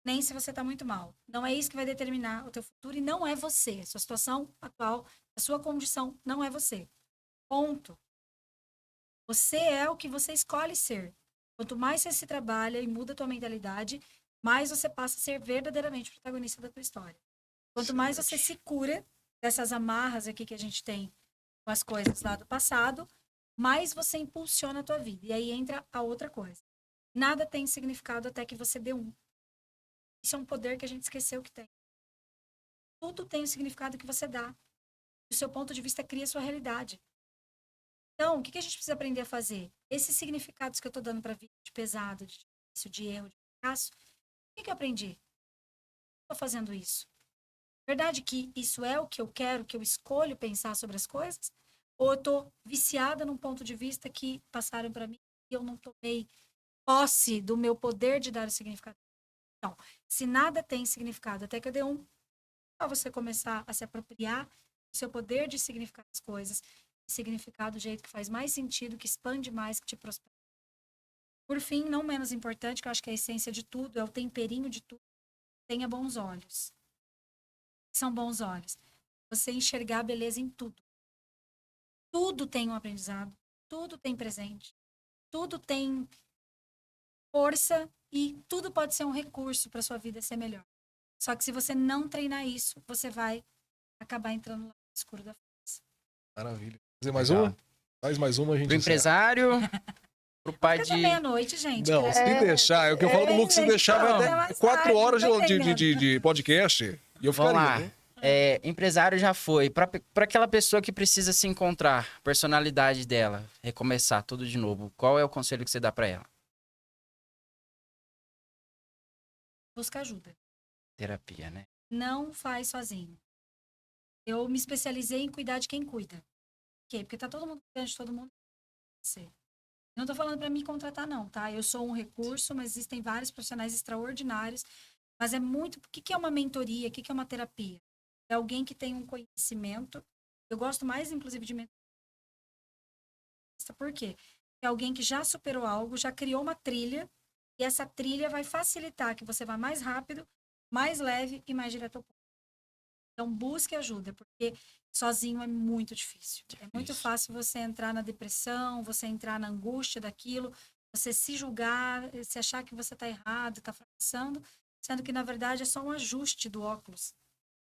nem se você está muito mal. Não é isso que vai determinar o teu futuro e não é você. A sua situação atual, a sua condição não é você. Ponto. Você é o que você escolhe ser. Quanto mais você se trabalha e muda a tua mentalidade, mais você passa a ser verdadeiramente protagonista da tua história. Quanto mais você se cura dessas amarras aqui que a gente tem com as coisas lá do passado, mais você impulsiona a tua vida. E aí entra a outra coisa. Nada tem significado até que você dê um. Isso é um poder que a gente esqueceu que tem. Tudo tem o significado que você dá. O seu ponto de vista cria a sua realidade. Então, o que a gente precisa aprender a fazer? Esses significados que eu estou dando para a vida, de pesado, de difícil, de erro, de fracasso, o que eu aprendi? Estou fazendo isso. Verdade que isso é o que eu quero, que eu escolho pensar sobre as coisas? Ou eu estou viciada num ponto de vista que passaram para mim e eu não tomei posse do meu poder de dar o significado? Então, se nada tem significado até que eu dê um, é você começar a se apropriar do seu poder de significar as coisas, significar do jeito que faz mais sentido, que expande mais, que te prospera. Por fim, não menos importante, que eu acho que é a essência de tudo, é o temperinho de tudo, tenha bons olhos. São bons olhos. Você enxergar a beleza em tudo. Tudo tem um aprendizado, tudo tem presente, tudo tem força e tudo pode ser um recurso para sua vida ser melhor. Só que se você não treinar isso, você vai acabar entrando no escuro da face. Maravilha. Fazer mais Legal. uma? Faz mais uma, a gente Pro encerra. empresário, pro pai Fica até de... meia-noite, gente. Não, cara. se deixar, é o que eu falo do Lucas, se deixar vai Até até mais 4 tarde, horas não tô de entendendo. podcast. E eu Vamos ficaria, lá. viu? Empresário já foi. Pra aquela pessoa que precisa se encontrar, personalidade dela, recomeçar tudo de novo, qual é o conselho que você dá pra ela? Busca ajuda. Terapia, né? Não faz sozinho. Eu me especializei em cuidar de quem cuida. Por quê? Porque tá todo mundo cuidando de todo mundo. Você. Não tô falando para me contratar, não, tá? Eu sou um recurso, mas existem vários profissionais extraordinários. Mas é muito... O que que é uma mentoria? O que que é uma terapia? É alguém que tem um conhecimento. Eu gosto mais, inclusive, de mentoria. Por quê? É alguém que já superou algo, já criou uma trilha, e essa trilha vai facilitar que você vá mais rápido, mais leve e mais direto ao ponto. Então, busque ajuda, porque sozinho é muito difícil. É muito fácil você entrar na depressão, você entrar na angústia daquilo, você se julgar, se achar que você está errado, está fracassando, sendo que, na verdade, é só um ajuste do óculos.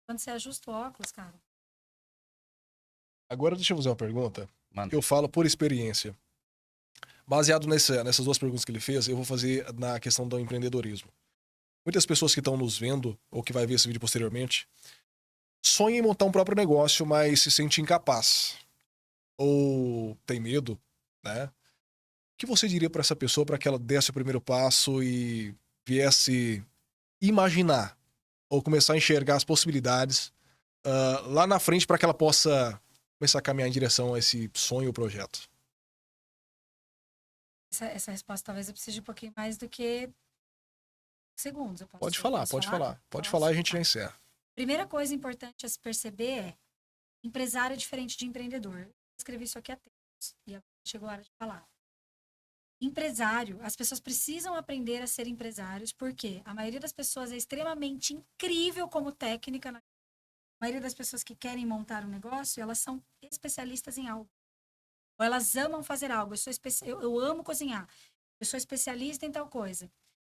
Quando você ajusta o óculos, cara... Agora deixa eu fazer uma pergunta. Manda. Que eu falo por experiência. Baseado nessas duas perguntas que ele fez, eu vou fazer na questão do empreendedorismo. Muitas pessoas que estão nos vendo, ou que vai ver esse vídeo posteriormente, sonham em montar um próprio negócio, mas se sente incapaz. Ou tem medo, né? O que você diria para essa pessoa para que ela desse o primeiro passo e viesse imaginar ou começar a enxergar as possibilidades lá na frente para que ela possa começar a caminhar em direção a esse sonho ou projeto? Essa resposta talvez eu precise de um pouquinho mais do que segundos. Eu posso, Pode falar, posso pode falar. Pode Posso? falar e a gente já Tá. encerra. Primeira coisa importante a se perceber é: empresário é diferente de empreendedor. Eu escrevi isso aqui há tempos e agora chegou a hora de falar. Empresário, as pessoas precisam aprender a ser empresários, porque a maioria das pessoas é extremamente incrível como técnica. A maioria das pessoas que querem montar um negócio, elas são especialistas em algo. Ou elas amam fazer algo. Eu amo cozinhar. Eu sou especialista em tal coisa.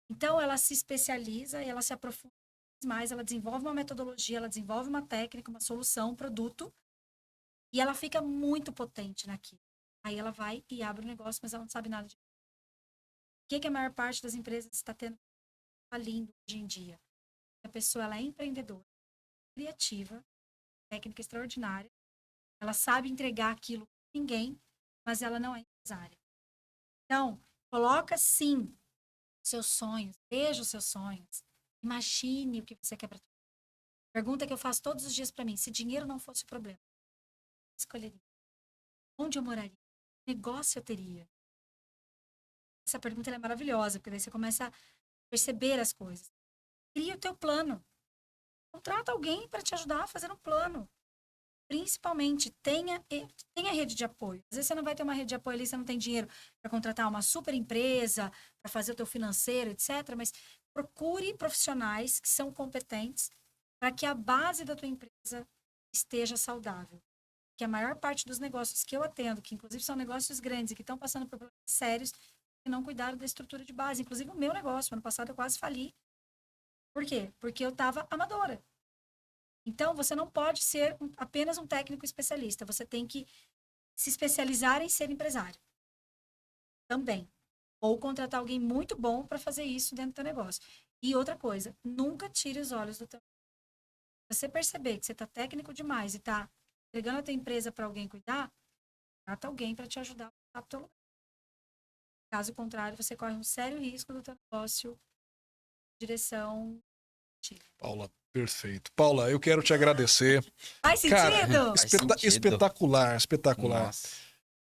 Então, ela se especializa e ela se aprofunda mais, ela desenvolve uma metodologia, ela desenvolve uma técnica, uma solução, um produto, e ela fica muito potente naquilo. Aí ela vai e abre o negócio, mas ela não sabe nada disso. O que a maior parte das empresas está tendo falindo hoje em dia? A pessoa, ela é empreendedora, criativa, técnica extraordinária, ela sabe entregar aquilo para ninguém, mas ela não é empresária. Então, coloca sim seus sonhos, veja os seus sonhos, imagine o que você quer para tua vida. Pergunta que eu faço todos os dias para mim: se dinheiro não fosse o problema, eu escolheria? Onde eu moraria? Que negócio eu teria? Essa pergunta ela é maravilhosa, porque daí você começa a perceber as coisas. Cria o teu plano. Contrata alguém para te ajudar a fazer um plano. Principalmente, tenha rede de apoio. Às vezes você não vai ter uma rede de apoio ali, você não tem dinheiro para contratar uma super empresa, para fazer o teu financeiro, etc. Mas procure profissionais que são competentes para que a base da tua empresa esteja saudável. Que a maior parte dos negócios que eu atendo, que inclusive são negócios grandes e que estão passando por problemas sérios, que não cuidaram da estrutura de base. Inclusive o meu negócio, ano passado eu quase fali. Por quê? Porque eu estava amadora. Então, você não pode ser apenas um técnico especialista. Você tem que se especializar em ser empresário. Também. Ou contratar alguém muito bom para fazer isso dentro do teu negócio. E outra coisa, nunca tire os olhos do teu negócio. Se você perceber que você está técnico demais e está entregando a tua empresa para alguém cuidar, trata alguém para te ajudar a cuidar do teu lugar. Caso contrário, você corre um sério risco do teu negócio direção. Paula, perfeito. Paula, eu quero te agradecer. Faz sentido? Cara, Faz sentido. espetacular. Nossa.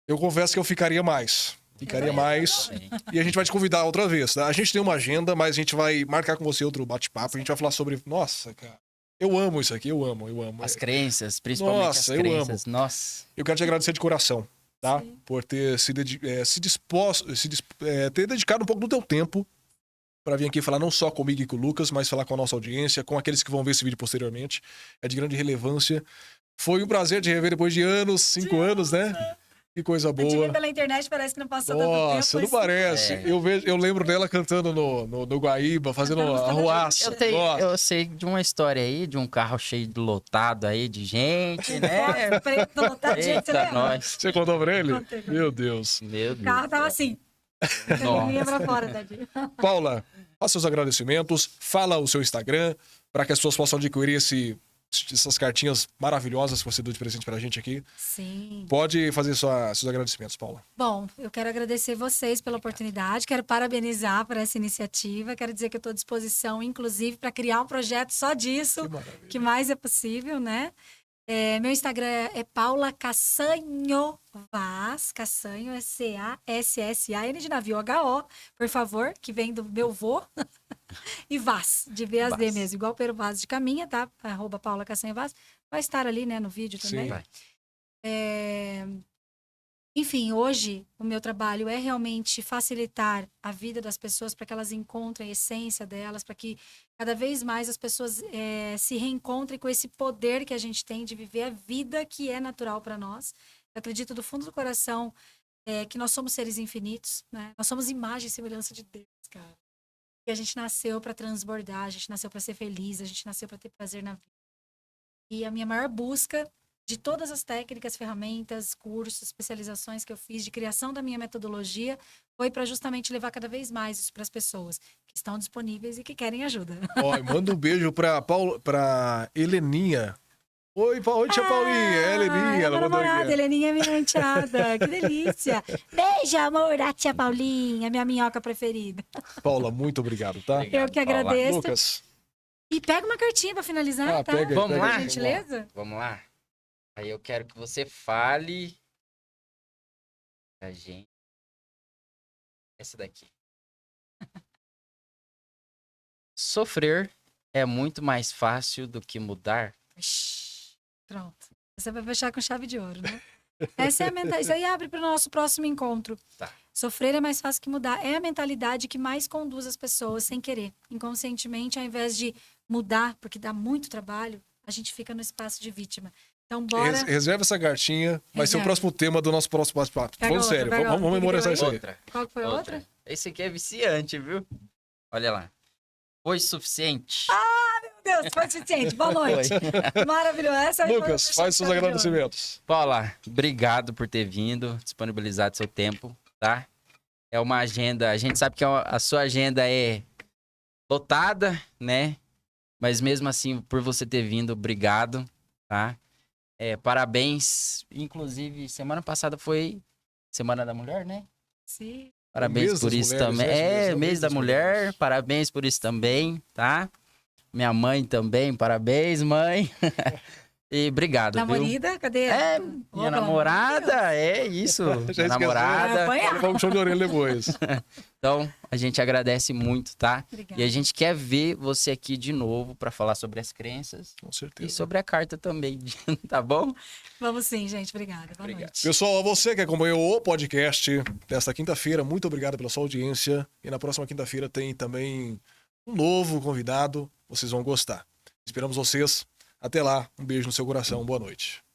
Eu confesso que eu ficaria mais. E a gente vai te convidar outra vez, tá? A gente tem uma agenda, mas a gente vai marcar com você outro bate-papo. A gente vai falar sobre... Nossa, cara. Eu amo isso aqui, eu amo. As crenças, principalmente Nossa, as eu crenças. amo. Nossa. Eu quero te agradecer de coração, tá? Sim. Por ter ter dedicado um pouco do teu tempo para vir aqui falar não só comigo e com o Lucas, mas falar com a nossa audiência, com aqueles que vão ver esse vídeo posteriormente. É de grande relevância. Foi um prazer te rever depois de anos, 5 anos, né? Que coisa A gente vê boa. pela internet, parece que não passou tanto tempo. Nossa, não parece. É. Eu lembro dela cantando no Guaíba, fazendo Cantamos arruaça. Nossa. Eu sei de uma história aí, de um carro cheio de lotado aí, de gente, né? Preto, lotado de gente, você Eita, lembra? nós. Você contou pra ele? Contei. Meu Deus. Meu O Deus. carro tava assim. Vinha pra fora, tadinho. Paula, faça seus agradecimentos, fala o seu Instagram, para que as pessoas possam adquirir essas cartinhas maravilhosas que você deu de presente pra gente aqui. Sim. Pode fazer seus agradecimentos, Paula. Bom, eu quero agradecer vocês pela oportunidade, quero parabenizar por essa iniciativa, quero dizer que eu estou à disposição, inclusive, para criar um projeto só disso, Que maravilha. que mais é possível, né? Meu Instagram é Paula Cassanho Vaz, Cassanho é C-A-S-S-A-N de navio H-O, por favor, que vem do meu vô, e Vaz, de V-A-Z Vaz. mesmo, igual Pero Vaz de Caminha, tá? @ Paula Cassanho Vaz, vai estar ali, né, no vídeo também. Sim. Vai. Enfim, hoje o meu trabalho é realmente facilitar a vida das pessoas para que elas encontrem a essência delas, para que cada vez mais as pessoas se reencontrem com esse poder que a gente tem de viver a vida que é natural para nós. Eu acredito do fundo do coração que nós somos seres infinitos, né? Nós somos imagem e semelhança de Deus, cara. E a gente nasceu para transbordar, a gente nasceu para ser feliz, a gente nasceu para ter prazer na vida. E a minha maior busca de todas as técnicas, ferramentas, cursos, especializações que eu fiz de criação da minha metodologia foi para justamente levar cada vez mais isso para as pessoas que estão disponíveis e que querem ajuda. Ó, e manda um beijo pra Heleninha. Oi, tia Paulinha. É a Heleninha, ela mandou namorada, aqui. Heleninha é minha enteada, que delícia. Beijo, amor, da tia Paulinha, minha minhoca preferida. Paula, muito obrigado, tá? Obrigado, Eu que Paula. agradeço. Lucas, E pega uma cartinha para finalizar, Ah, tá? pega aí, Vamos pega lá? aí. Por gentileza? Vamos lá? Aí eu quero que você fale pra gente. Essa daqui. Sofrer é muito mais fácil do que mudar. Ixi, pronto. Você vai fechar com chave de ouro, né? Essa é a mentalidade. Isso aí abre para o nosso próximo encontro. Tá. Sofrer é mais fácil que mudar. É a mentalidade que mais conduz as pessoas sem querer. Inconscientemente, ao invés de mudar, porque dá muito trabalho, a gente fica no espaço de vítima. Então, bora. reserva essa cartinha. Vai ser o Reserva. próximo tema do nosso próximo bate-papo. Pega Falando outra, sério, pega vamos outra. memorizar isso aí. Outra. Qual que foi a outra? Esse aqui é viciante, viu? Olha lá. Foi suficiente. Meu Deus, foi suficiente. Boa noite. Foi. Maravilhoso. Essa aí foi Lucas, fechar faz com seus chave de ouro. agradecimentos. Paula, obrigado por ter vindo, disponibilizado seu tempo, tá? É uma agenda, a gente sabe que a sua agenda é lotada, né? Mas mesmo assim, por você ter vindo, obrigado, tá? Parabéns. Inclusive, semana passada foi Semana da Mulher, né? Sim. Parabéns Mês por das isso mulheres, também. né? Mês da mulher, parabéns por isso também, tá? Minha mãe também, parabéns, mãe. E obrigado, viu? Namorida, cadê? É, Ô, minha pelo amor de namorada, é isso. Já Minha esqueceu. namorada. Apanhar. Vamos show de orelha depois. Então, a gente agradece muito, tá? Obrigada. E a gente quer ver você aqui de novo para falar sobre as crenças Com e certeza. sobre a carta também, tá bom? Vamos sim, gente. Obrigada. Boa Obrigado. noite. Pessoal, a você que acompanhou o podcast desta quinta-feira, muito obrigado pela sua audiência. E na próxima quinta-feira tem também um novo convidado. Vocês vão gostar. Esperamos vocês. Até lá. Um beijo no seu coração. Boa noite.